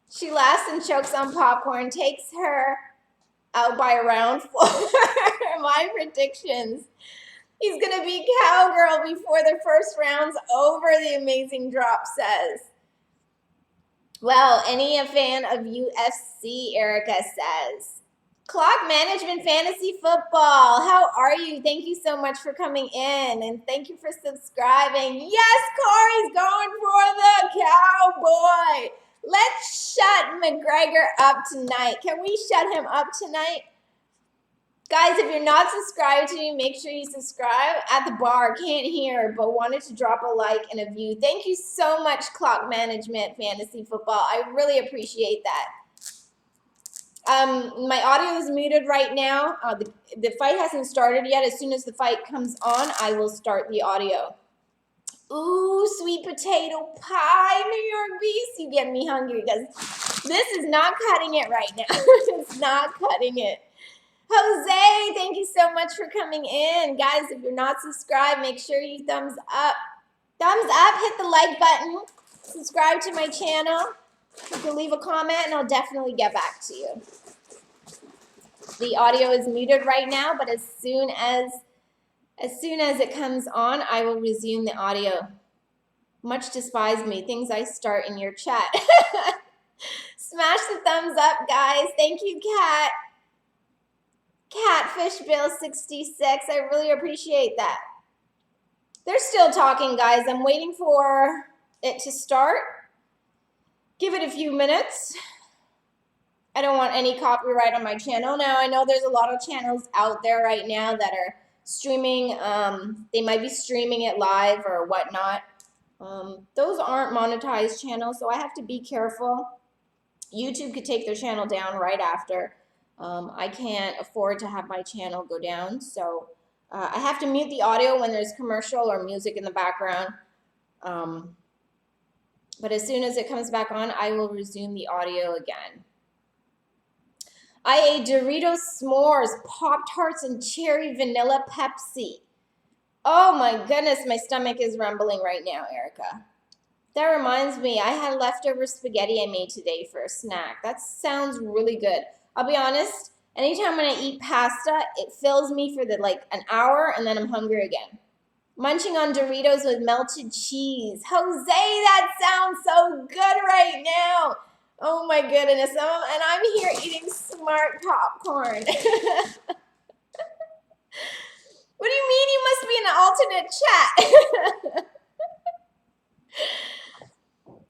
She laughs and chokes on popcorn, takes her out by round 4. My predictions. He's going to be cowgirl before the first round's over, the amazing drop says. Well, any a fan of UFC, Erica says. Clock Management Fantasy Football, how are you? Thank you so much for coming in, and thank you for subscribing. Yes, Corey's going for the Cowboy. Let's shut McGregor up tonight. Can we shut him up tonight? Guys, if you're not subscribed to me, make sure you subscribe. At the bar, can't hear, but wanted to drop a like and a view. Thank you so much, Clock Management Fantasy Football. I really appreciate that. My audio is muted right now. The fight hasn't started yet. As soon as the fight comes on, I will start the audio. Ooh, sweet potato pie, New York Beast. You get me hungry because this is not cutting it right now. It's not cutting it. Jose, thank you so much for coming in. Guys, if you're not subscribed, make sure you thumbs up. Thumbs up, hit the like button. Subscribe to my channel. You can leave a comment and I'll definitely get back to you. The audio is muted right now, but as soon as it comes on, I will resume the audio. Much despise me, things I start in your chat. Smash the thumbs up, guys. Thank you, Kat. Catfish Bill 66. I really appreciate that. They're still talking, guys. I'm waiting for it to start. Give it a few minutes. I don't want any copyright on my channel. Now, I know there's a lot of channels out there right now that are streaming. They might be streaming it live or whatnot. Those aren't monetized channels, so I have to be careful. YouTube could take their channel down right after. I can't afford to have my channel go down, so I have to mute the audio when there's commercial or music in the background. But as soon as it comes back on, I will resume the audio again. I ate Doritos s'mores, Pop-Tarts, and cherry vanilla Pepsi. Oh my goodness, my stomach is rumbling right now, Erica. That reminds me, I had leftover spaghetti I made today for a snack. That sounds really good. I'll be honest, anytime when I eat pasta, it fills me for an hour and then I'm hungry again. Munching on Doritos with melted cheese. Jose, that sounds so good right now. Oh my goodness. And I'm here eating smart popcorn. What do you mean you must be in an alternate chat?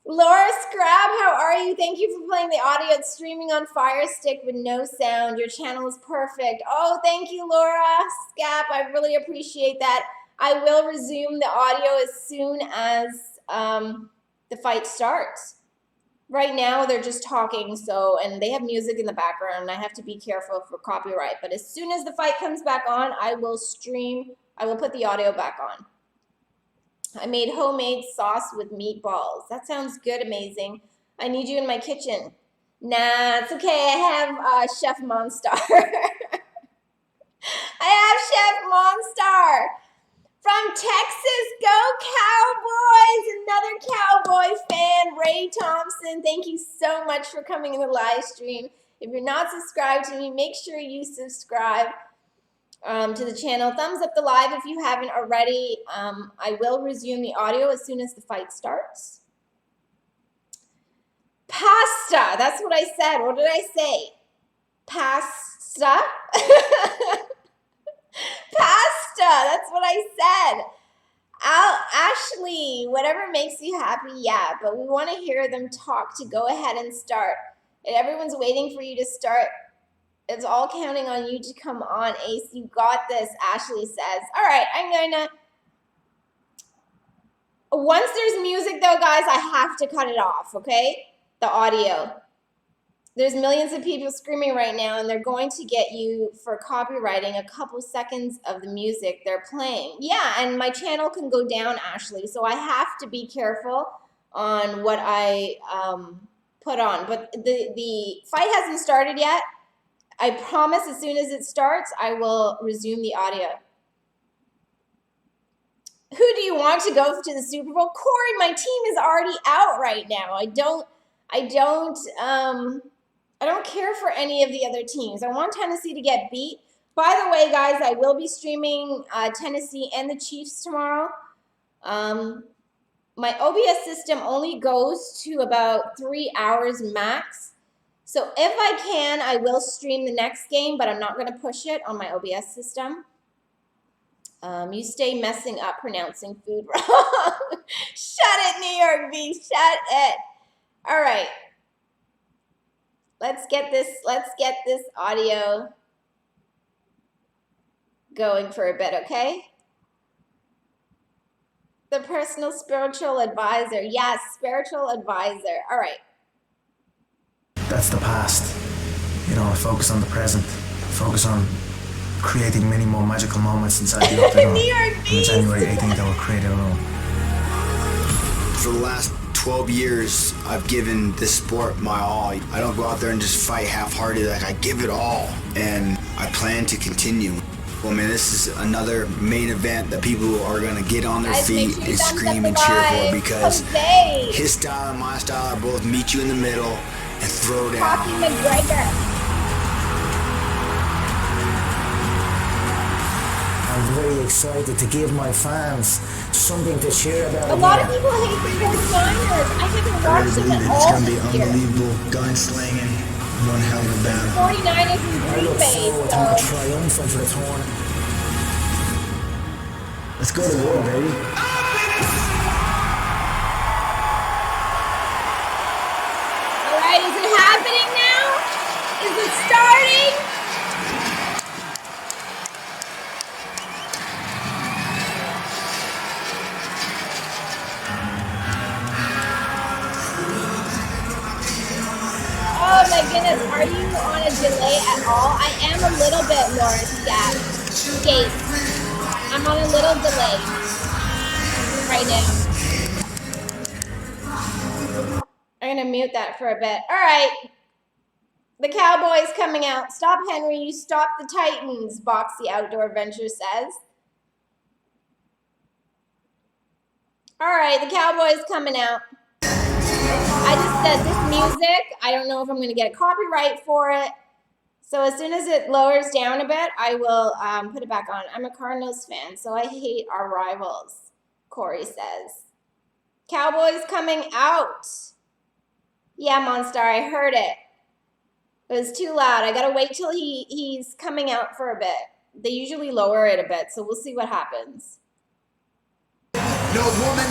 Laura Scrab, how are you? Thank you for playing the audio. It's streaming on Fire Stick with no sound. Your channel is perfect. Oh, thank you, Laura Scrab. I really appreciate that. I will resume the audio as soon as the fight starts. Right now, they're just talking, and they have music in the background, and I have to be careful for copyright. But as soon as the fight comes back on, I will put the audio back on. I made homemade sauce with meatballs. That sounds good, amazing. I need you in my kitchen. Nah, it's okay. I have Chef Monstar. I have Chef Monstar. From Texas, go Cowboys! Another Cowboy fan, Ray Thompson. Thank you so much for coming in the live stream. If you're not subscribed to me, make sure you subscribe to the channel. Thumbs up the live if you haven't already. I will resume the audio as soon as the fight starts. Pasta. That's what I said. What did I say? Pasta? Pasta. That's what I said. Ashley, whatever makes you happy, yeah. But we want to hear them talk to go ahead and start. And everyone's waiting for you to start. It's all counting on you to come on, Ace. You got this, Ashley says. All right, I'm going to... Once there's music, though, guys, I have to cut it off, okay? The audio. There's millions of people screaming right now, and they're going to get you for copywriting a couple seconds of the music they're playing. Yeah, and my channel can go down, Ashley, so I have to be careful on what I put on. But the fight hasn't started yet. I promise as soon as it starts, I will resume the audio. Who do you want to go to the Super Bowl? Corey, my team is already out right now. I don't care for any of the other teams. I want Tennessee to get beat. By the way, guys, I will be streaming Tennessee and the Chiefs tomorrow. My OBS system only goes to about 3 hours max. So if I can, I will stream the next game, but I'm not going to push it on my OBS system. You stay messing up pronouncing food wrong. Shut it, New York V. Shut it. All right. Let's get this audio going for a bit, okay? The personal spiritual advisor. Yes, spiritual advisor. All right. That's the past. You know, I focus on the present. Focus on creating many more magical moments inside the octagon. On January 18th, I will create it all. For the last 12 years, I've given this sport my all. I don't go out there and just fight half-hearted. Like, I give it all, and I plan to continue. Well, man, this is another main event that people are going to get on their feet and scream and cheer for, because his style and my style are both meet you in the middle and throw down. McGregor. I'm very excited to give my fans something to cheer about. A lot of people hate the 49ers. I haven't watched them at all this year. It's going to be unbelievable. Gunslinging, one hell of a battle. 49ers and Green Bay. To my triumphant return. Let's go to war, baby. All right, is it happening now? Is it starting? Oh my goodness, are you on a delay at all? I am a little bit, Morris Gates. I'm on a little delay right now. I'm gonna mute that for a bit. All right, the Cowboys coming out. Stop, Henry, you stop the Titans, Boxy Outdoor Venture says. All right, the Cowboys coming out. I just said this music, I don't know if I'm going to get a copyright for it. So as soon as it lowers down a bit, I will put it back on. I'm a Cardinals fan, so I hate our rivals, Corey says. Cowboys coming out. Yeah, Monstar, I heard it. It was too loud. I got to wait till he's coming out for a bit. They usually lower it a bit, so we'll see what happens. No woman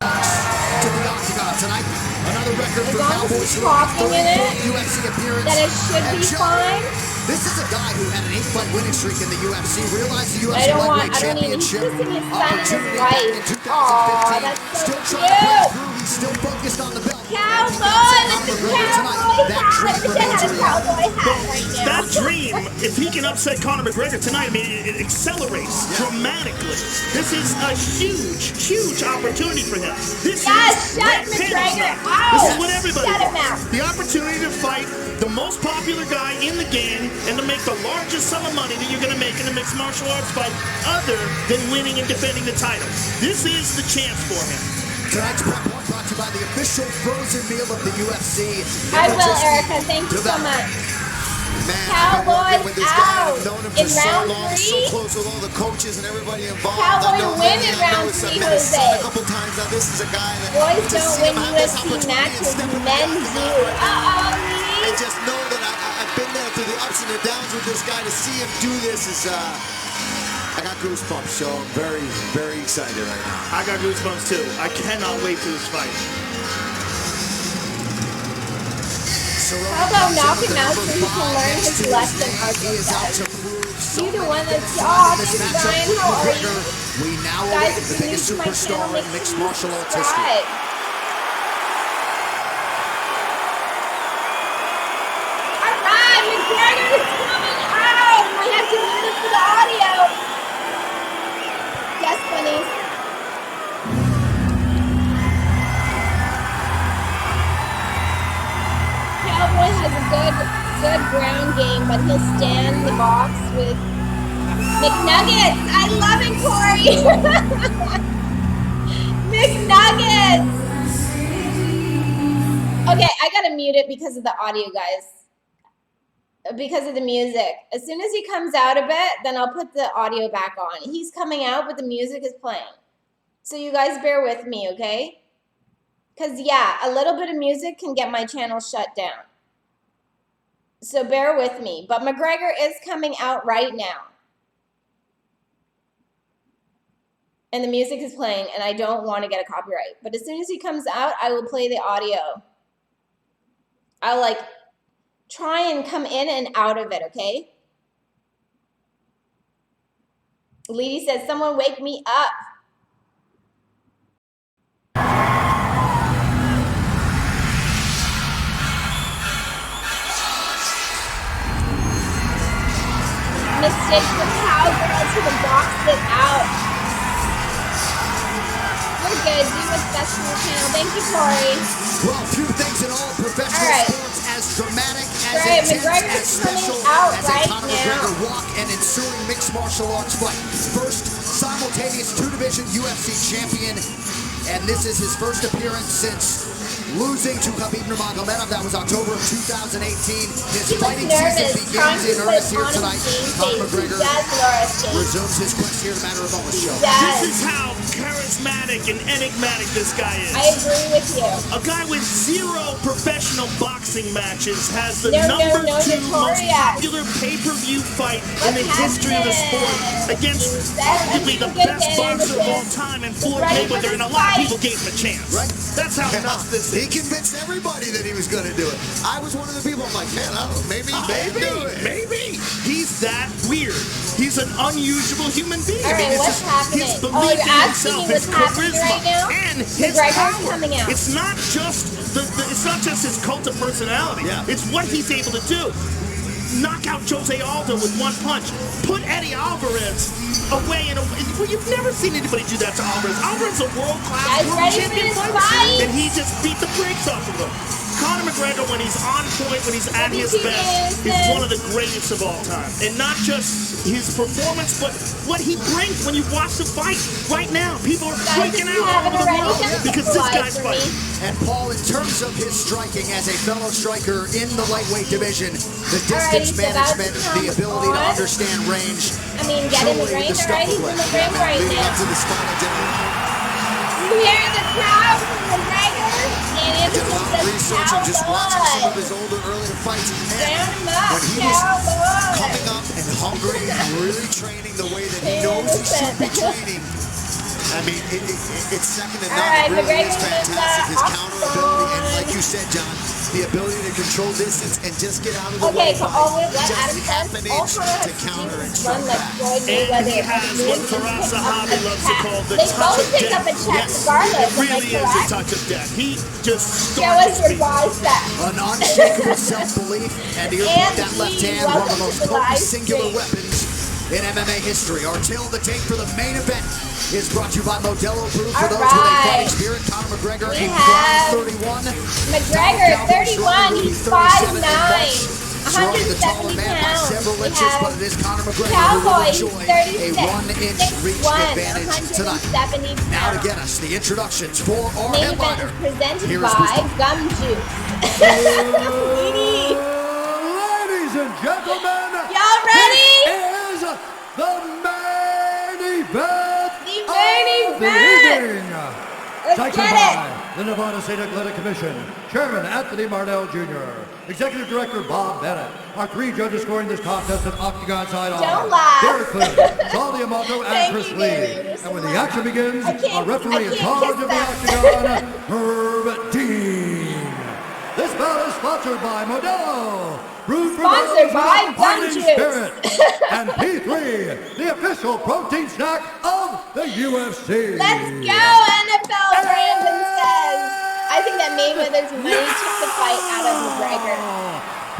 to the octagon tonight. Another record for Cowboys who are UFC appearance. That it should be fine. This is a guy who had an 8-fight winning streak in the UFC. Realized the UFC Lightweight Championship opportunity back in 2015. Still trying to break through. He's still focused on the belt. That dream, if he can upset Conor McGregor tonight, I mean, it accelerates dramatically. This is a huge, huge opportunity for him. This is what everybody wants. The opportunity to fight the most popular guy in the game and to make the largest sum of money that you're going to make in a mixed martial arts fight other than winning and defending the title. This is the chance for him. Tonight's prep brought to you by the official frozen meal of the UFC. I will, Erica. Thank you so much. Cowboys out in round 3. So close with all the coaches and everybody involved. Cowboy win win in round 3, Jose. A couple times now. This is a guy that Boys don't win UFC matches, men do. And just know that I've been there through the ups and the downs with this guy. To see him do this is, I got goosebumps, so I'm very, very excited right now. I got goosebumps too. I cannot wait for this fight. How about knock him out so he can learn his lesson, Arthur says. You the one that's, oh, thanks Brian, how are you? We now Guys, await the if you're new biggest to my superstar channel, in make mixed sure you martial arts subscribe. history. Alright, McGregor is coming out! I have to mute it for the audio. Yes, bunnies. Cowboy has a good ground game, but he'll stand the box with McNuggets. I love it, Corey. McNuggets. Okay, I gotta mute it because of the audio, guys. Because of the music. As soon as he comes out a bit, then I'll put the audio back on. He's coming out, but the music is playing. So you guys bear with me, okay? Because, yeah, a little bit of music can get my channel shut down. So bear with me. But McGregor is coming out right now. And the music is playing, and I don't want to get a copyright. But as soon as he comes out, I will play the audio. I'll, like, try and come in and out of it, okay? Leedy says, someone wake me up. Mistake for Cowgirl to the box it out. We're good. Do what's best for your channel. Thank you, Corey. Well, few things in all professional sports as dramatic, as intense, McGregor's as special out as right a Conor now. McGregor walk and ensuing mixed martial arts fight. First simultaneous two-division UFC champion, and this is his first appearance since losing to Khabib Nurmagomedov. That was October of 2018. His fighting season begins in earnest here tonight. Conor McGregor resumes his quest here in a matter of moments. Show. This is how charismatic and enigmatic this guy is. I agree with you. A guy with 0 professional boxing matches has the #2 most popular pay-per-view fight in the history of the sport against arguably the best boxer of all time and Floyd Mayweather, and a lot of people gave him a chance. Right? That's how nuts this is. He convinced everybody that he was going to do it. I was one of the people. I'm like, man, I don't know, maybe do it. Maybe. He's that weird. He's an unusual human being. All right, what's happening? His belief in himself, his charisma, right now? and his McGregor's power. coming out. It's not just it's not just his cult of personality. Yeah. It's what he's able to do. Knock out Jose Aldo with one punch. Put Eddie Alvarez away in a way. Well, you've never seen anybody do that to Alvarez. Alvarez is a world-class world champion fighter, and he just beat the brakes off of him. Conor McGregor, when he's on point, when he's at his best, is one of the greatest of all time. And not just his performance, but what he brings when you watch the fight. Right now, people are freaking out all over the world because this guy's fighting. And Paul, in terms of his striking as a fellow striker in the lightweight division, the distance management, the ability to understand range. I mean, get in the range, alright? He's in the ring right now. You hear the crowd from McGregor? And it's researching, just watching some of his older, earlier fights. And when he was coming up and hungry and really training the way that he knows he should be training, I mean, it's second to none. It really is fantastic. His counter ability, and like you said, John, the ability to control distance and just get out of the way. Just half an inch to counter and strike back. And he has what Faraz Sahabi loves to call the touch of death. Yes, it really is a touch of death. He just starts his feet. An unshakable self-belief, and he'll put that left hand, one of the most potent singular weapons in MMA history. Our tale of the tape for the main event is brought to you by Modelo Brew. For those with a fighting spirit, Conor McGregor, a prime 31. McGregor, 31, he's 5'9", 170 pounds. Several inches, but it is Conor McGregor Cowboy, who will enjoy a 1-inch reach advantage tonight. Now to get us the introductions for our Main event headliner. is presented Here is by Gum Juice. Ladies and gentlemen, y'all ready? This is the main event. The main the evening. Sanctioned by the Nevada State Athletic Commission, Chairman Anthony Marnell Jr., Executive Director Bob Bennett. Our 3 judges scoring this contest at Octagon side are Derek Clinton, Charlie Amato, and Chris Lee. And when the action begins, our referee in charge of the Octagon, Herb Dean. This bout is sponsored by Modelo, brewed for those by fighting spirit, and P3, the official protein snack of the UFC. Let's go, NFL, Brandon says. I think that Mayweather's money took the fight out of McGregor.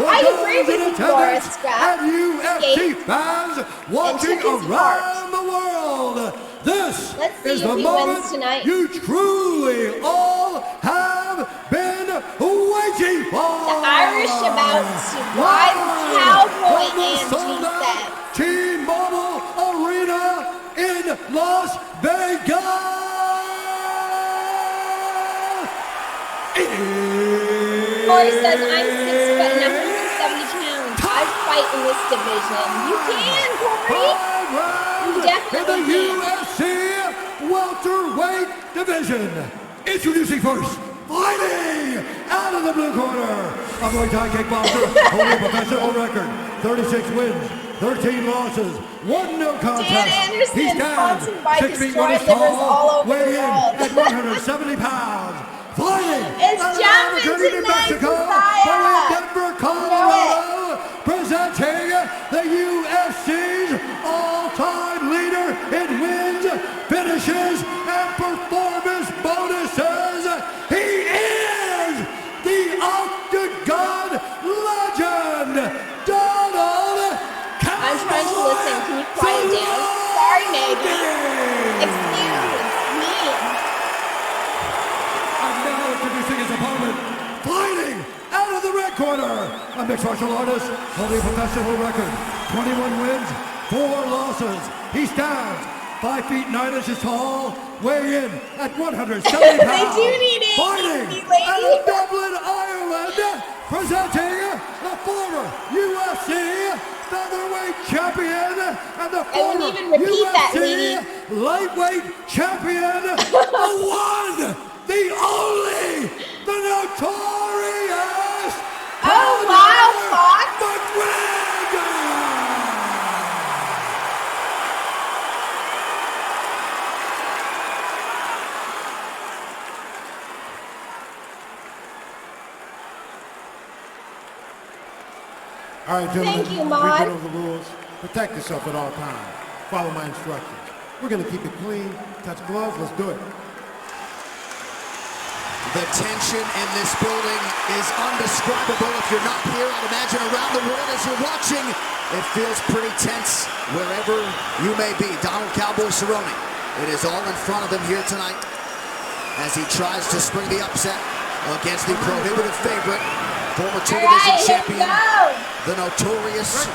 I agree with you, Boris Scott. And UFC fans watching around the world, this is the moment you truly all have been waiting for. The Irish about to ride Cowboy, Angie said. T-Mobile Arena in Las Vegas. Corey says, I'm 6 foot and 170 pounds. I fight in this division. You can, Corey. You definitely in the UFC welterweight division. Introducing first, fighting out of the blue corner, a Muay Thai kickboxer, holding professional record, 36 wins, 13 losses, 1 no contest. Dan Anderson, he stands 6 feet 1 inch tall, weighing in at 170 pounds. Fighting it's jumping in Mexico, by Denver, Colorado, presenting the UFC's all-time leader in wins, finishes, and performance bonuses. He is the Octagon legend, Donald Cowboy. I'm trying to listen. Can you quiet down? Sorry, maybe. Excuse me. Introducing his opponent, fighting out of the red corner, a mixed martial artist, holding a professional record, 21 wins, 4 losses. He stands 5 feet 9 inches tall, weighing in at 170 pounds. They do need it. Fighting out of Dublin, Ireland, presenting the former UFC featherweight champion and the former UFC lightweight champion, the one, the only, the notorious McGregor! All right, gentlemen, thank you, Maude. We've been over the rules. Protect yourself at all times. Follow my instructions. We're going to keep it clean. Touch gloves. Let's do it. The tension in this building is undescribable. If you're not here, I'd imagine around the world as you're watching, it feels pretty tense wherever you may be. Donald Cowboy Cerrone, it is all in front of him here tonight as he tries to spring the upset against the prohibitive favorite, former 2-division champion, the notorious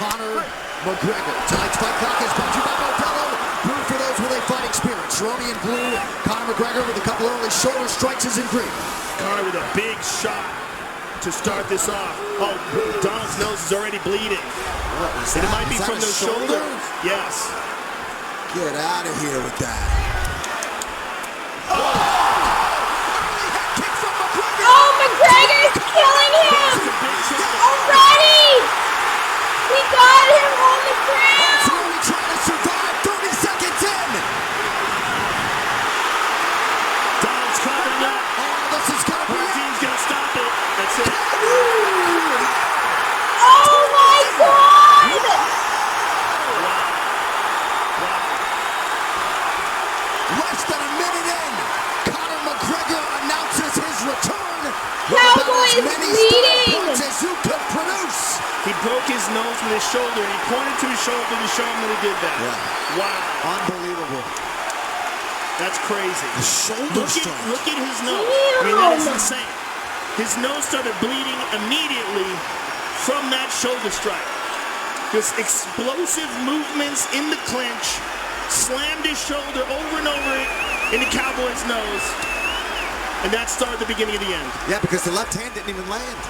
Conor McGregor. Tonight's fight clock is brought to you by Modelo, brewed for those with a fighting spirit. Cerrone in blue, Conor McGregor with a couple early shoulder strikes is in green. Conor with a big shot to start this off. Oh, Donald's nose is already bleeding. And it might be from those shoulders. Yes. Get out of here with that. Oh, McGregor's killing him already. We got him on the ground. Cerrone trying to survive 30 seconds in. Donald's climbing up. Oh, this is going to be it. Dean's going to stop it. That's it. Oh, my God. Less than a minute in, Conor McGregor announces his return. Cowboy is bleeding. As you could produce. He broke his nose with his shoulder. He pointed to his shoulder to show him that he did that. Yeah. Wow. Unbelievable. That's crazy. The shoulder strike. Look at his nose. I mean, that is insane. His nose started bleeding immediately from that shoulder strike. Just explosive movements in the clinch, slammed his shoulder over and over into Cowboy's nose, and that started the beginning of the end. Yeah, because the left hand didn't even land.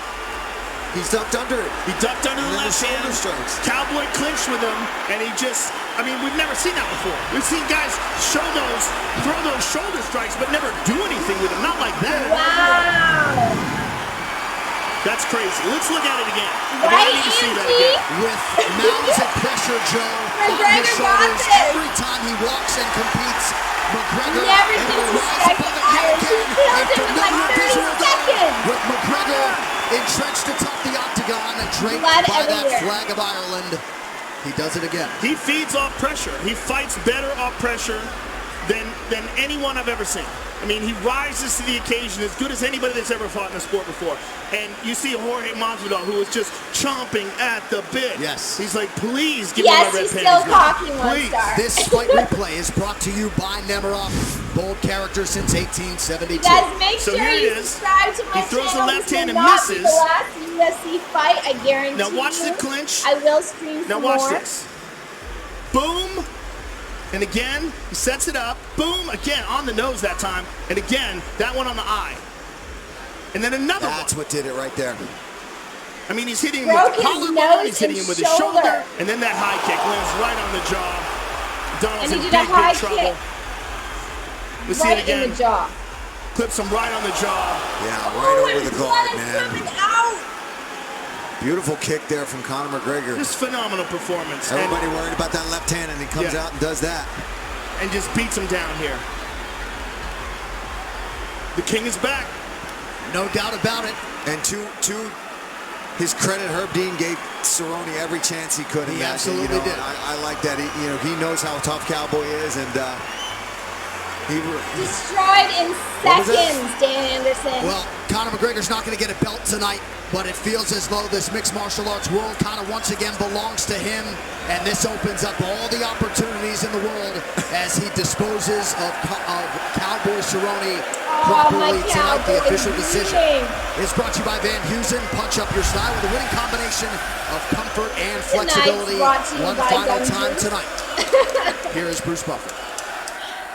He's ducked under it. He ducked under the left hand. Strikes. Cowboy clinched with him, and he just, I mean, we've never seen that before. We've seen guys throw those shoulder strikes, but never do anything with them. Not like that. Wow. That's crazy. Let's look at it again. Right, I need to see that again. With mounted pressure, Joe, on his shoulders. Every time he walks and competes, McGregor never disrespected Irish. He killed him in like 30 seconds. With McGregor entrenched atop the octagon and draped Blood by that everywhere. flag of Ireland, he does it again. He feeds off pressure. He fights better off pressure than anyone I've ever seen. I mean, he rises to the occasion as good as anybody that's ever fought in the sport before. And you see Jorge Masvidal, who is just chomping at the bit. Yes. He's like, please give me my red Yes, he's panties still back. cocky one Please. star. This fight replay is brought to you by Nemiroff, bold character since 1872. Guys, make So sure here it you is. subscribe to my He throws the channel. left This hand will and not be misses. the last UFC fight, I guarantee Now watch you. the clinch. I will stream Now some watch more. this. Boom. And again, he sets it up. Boom. Again, on the nose that time. And again, that one on the eye. And then another one. That's what did it right there. I mean, he's hitting him Broke with the his collarbone, nose he's hitting and him with his shoulder. shoulder, and then that high kick lands right on the jaw. Donald's And in he did a big, high big trouble. kick Let's see right it again. in the jaw. Clips him right on the jaw. Yeah, right over and the blood guard, is man. coming out. Beautiful kick there from Conor McGregor. Just phenomenal performance. Everybody worried about that left hand, and he comes out and does that. And just beats him down here. The king is back. No doubt about it. And to his credit, Herb Dean gave Cerrone every chance he could. He in that. absolutely did. I like that. He knows how tough Cowboy is, and Destroyed in seconds, Dan Anderson. Well, Conor McGregor's not going to get a belt tonight, but it feels as though this mixed martial arts world kind of once again belongs to him, and this opens up all the opportunities in the world as he disposes of Cowboy Cerrone properly tonight. The official decision is brought to you by Van Heusen. Punch up your style with a winning combination of comfort and flexibility. One final time tonight. Here is Bruce Buffer.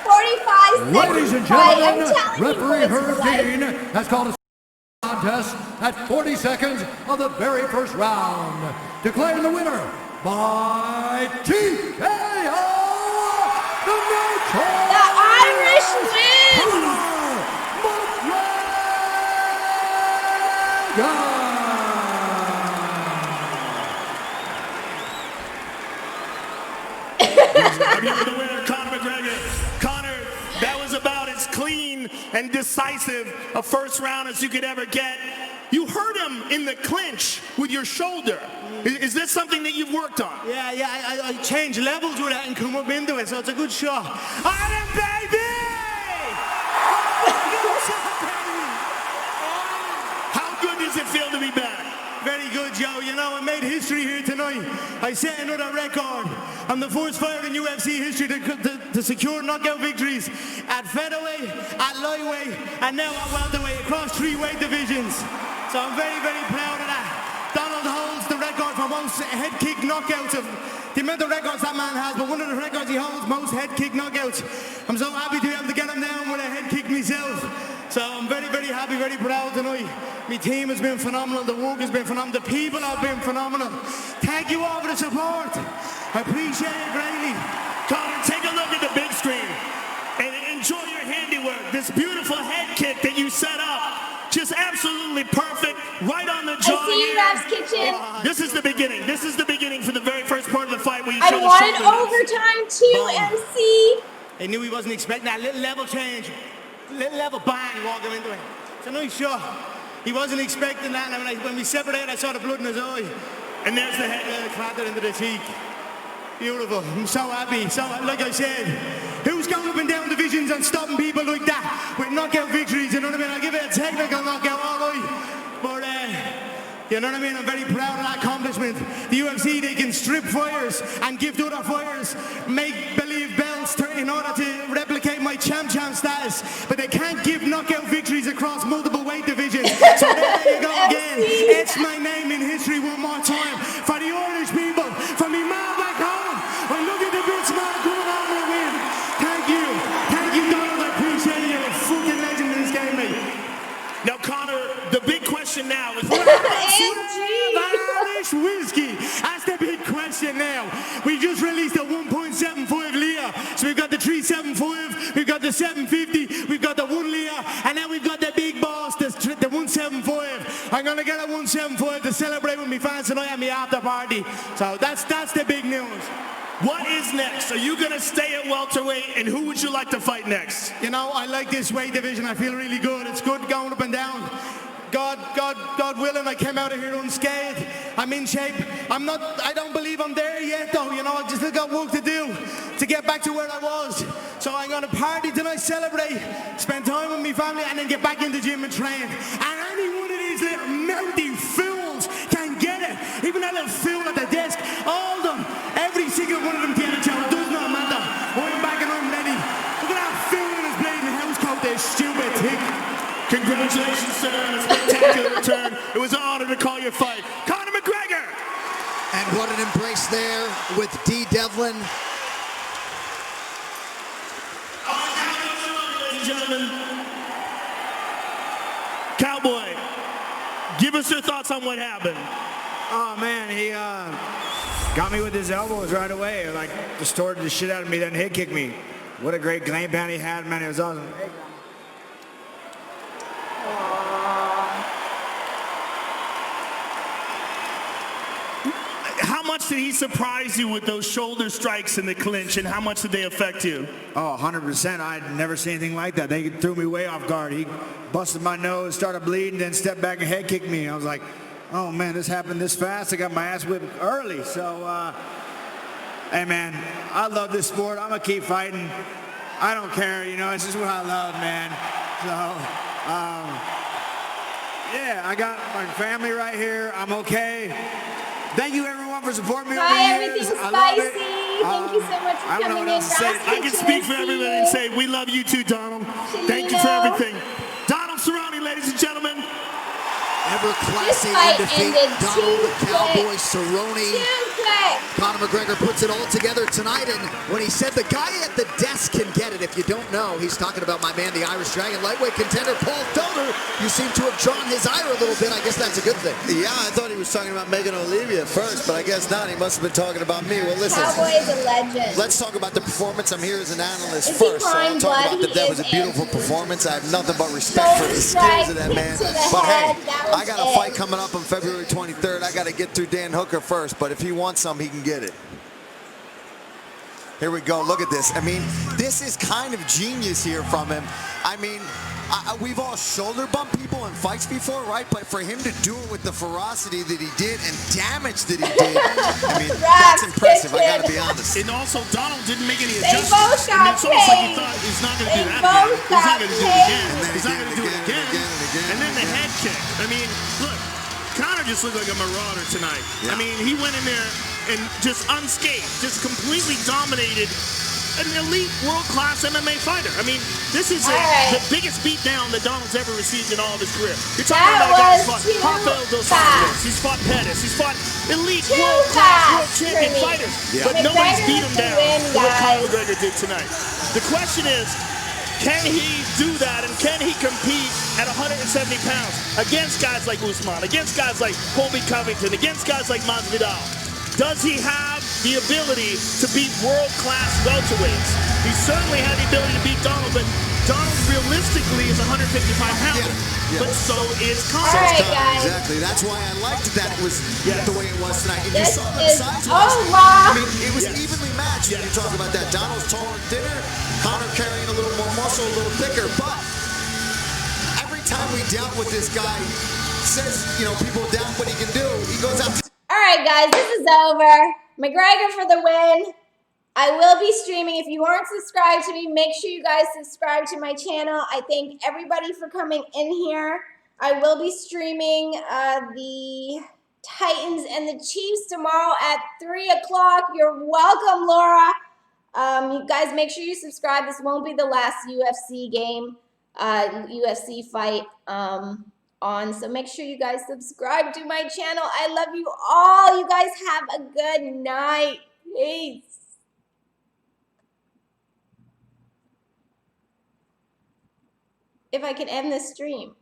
45 seconds. Ladies and gentlemen, referee Herb Dean has called a contest at 40 seconds of the very first round. Declaring the winner by TKO, the Irish win. I'm here with the winner, Conor McGregor. Conor, that was about as clean and decisive a first round as you could ever get. You hurt him in the clinch with your shoulder. Is this something that you've worked on? Yeah, I changed levels with that and come up into it, so it's a good shot. Iron baby! How good does it feel to be back? Very good, Joe. You know, I made history here tonight. I set another record. I'm the first fighter in UFC history to secure knockout victories at featherweight, at lightweight, and now at welterweight, across 3 weight divisions. So I'm very, very proud of that. Donald holds the record for most head kick knockouts of the amount of records that man has, but one of the records he holds, most head kick knockouts. I'm so happy to be able to get him down with a head kick myself. So I'm very, very happy, very proud tonight. My team has been phenomenal, the work has been phenomenal, the people have been phenomenal. Thank you all for the support. I appreciate it greatly. Conor, take a look at the big screen and enjoy your handiwork. This beautiful head kick that you set up, just absolutely perfect, right on the jaw. I see you, Rob's Kitchen. This is the beginning. This is the beginning for the very first part of the fight where you I show the wanted shoulder. overtime too, MC. I knew he wasn't expecting that little level change, little level bang walking into it. It's a nice shot. He wasn't expecting that, and when we separated, I saw the blood in his eye. And there's the head clattered into the cheek. Beautiful. I'm so happy. So, like I said, who's going up and down divisions and stopping people like that with knockout victories? You know what I mean? I'll give it a technical knockout, all right. But, you know what I mean? I'm very proud of that accomplishment. The UFC, they can strip fighters and give to other fighters make-believe belts in order to replicate my champ status, but they can't give knockout victories across multiple weight divisions. So there you go again. Etch my name in history one more time for the Irish people, for me man back home. I look at the BLITZ man coming on with a win. Thank you, Donald. I appreciate you. You're a fucking legend in this game, mate. Now, Conor, the big question now is AMG. now. We just released a 1.75 liter. So we've got the 375, we've got the 750, we've got the 1 liter, and now we've got the big boss, the 175. I'm gonna get a 175 to celebrate with me fans tonight at my after party. So that's the big news. What is next? Are you going to stay at welterweight, and who would you like to fight next? You know, I like this weight division. I feel really good. It's good going up and down. God willing, I came out of here unscathed. I'm in shape. I don't believe I'm there yet, though. You know, I just still got work to do to get back to where I was. So I'm going to party tonight, celebrate, spend time with my family, and then get back in the gym and train. And any one of these little mouthy fools can get it. Even that little fool at the desk, all of them, every single one of them get a challenge. It does not matter. I'm back and I'm ready. Look at that fool in his blazing house coat there, stupid tick. Congratulations, sir, on a spectacular return. It was an honor to call your fight. Conor McGregor! And what an embrace there with D. Devlin. Ladies and gentlemen, Cowboy, give us your thoughts on what happened. Oh, man, he got me with his elbows right away. Like, distorted the shit out of me, then head kicked me. What a great game plan he had, man. It was awesome. How much did he surprise you with those shoulder strikes in the clinch, and how much did they affect you? Oh, 100%. I'd never seen anything like that. They threw me way off guard. He busted my nose, started bleeding, then stepped back and head kicked me. I was like, oh, man, this happened this fast. I got my ass whipped early. So, hey, man, I love this sport. I'm going to keep fighting. I don't care, you know. It's just what I love, man. So, yeah, I got my family right here. I'm okay. Thank you, everyone, for supporting me over the years. Everything's I love spicy. it. Thank you so much for I don't know coming what else to in. say. I can speak for everybody and say we love you too, Donald. Thank you for everything. Donald Cerrone, ladies and gentlemen. Ever classy in defeat, Donald the Cowboy Cerrone. Conor McGregor puts it all together tonight, and when he said the guy at the desk can get it, if you don't know, he's talking about my man, the Irish Dragon lightweight contender, Paul Felder. You seem to have drawn his ire a little bit. I guess that's a good thing. Yeah, I thought he was talking about Megan Olivier at first, but I guess not. He must have been talking about me. Well, listen. Cowboy's a legend. Let's talk about the performance. I'm here as an analyst Is he first, so crying I'll talk blood? about that. He That was is a beautiful performance. I have nothing but respect for the Shoulder skills of that strike, man. kick to the But head, hey, that was I got a it. fight coming up on February 23rd. I got to get through Dan Hooker first, but if he wants some, he can get it. Here we go. Look at this. I mean, this is kind of genius here from him. I mean, we've all shoulder bumped people in fights before, right? But for him to do it with the ferocity that he did and damage that he did, I mean, that's impressive. I got to be honest. And also, Donald didn't make any They adjustments. both got It's almost like he paid. thought he's not going to do They that both again. He's not got going to do it again. And then He's not going to do it again. And then the head kick. I mean, look, Conor just looked like a marauder tonight. I mean, he went in there and just unscathed, just completely dominated an elite world-class MMA fighter. I mean, this is the biggest beatdown that Donald's ever received in all of his career. You're talking about a guy who's fought Rafael dos Anjos, he's fought Pettis, he's fought elite world-class world champion fighters, but nobody's beat him down the way Conor McGregor did tonight. The question is, can he do that, and can he compete at 170 pounds against guys like Usman, against guys like Colby Covington, against guys like Masvidal? Does he have the ability to beat world-class welterweights? He certainly had the ability to beat Donald, but Donald realistically is 155 pounds. But so is Conor. All right, guys. Exactly. That's why I liked that it was the way it was tonight. And This you saw the is size over. I mean, it was evenly matched. You talk about that. Donald's taller and thinner. Conor carrying a little more muscle, a little thicker. But every time we dealt with this guy, says, you know, people doubt what he can do. He goes out. All right, guys, this is over. McGregor for the win. I will be streaming. If you aren't subscribed to me, make sure you guys subscribe to my channel. I thank everybody for coming in here. I will be streaming the Titans and the Chiefs tomorrow at 3 o'clock. You're welcome, Laura. You guys, make sure you subscribe. This won't be the last UFC game, UFC fight on. So make sure you guys subscribe to my channel. I love you all. You guys have a good night. Peace. If I can end this stream.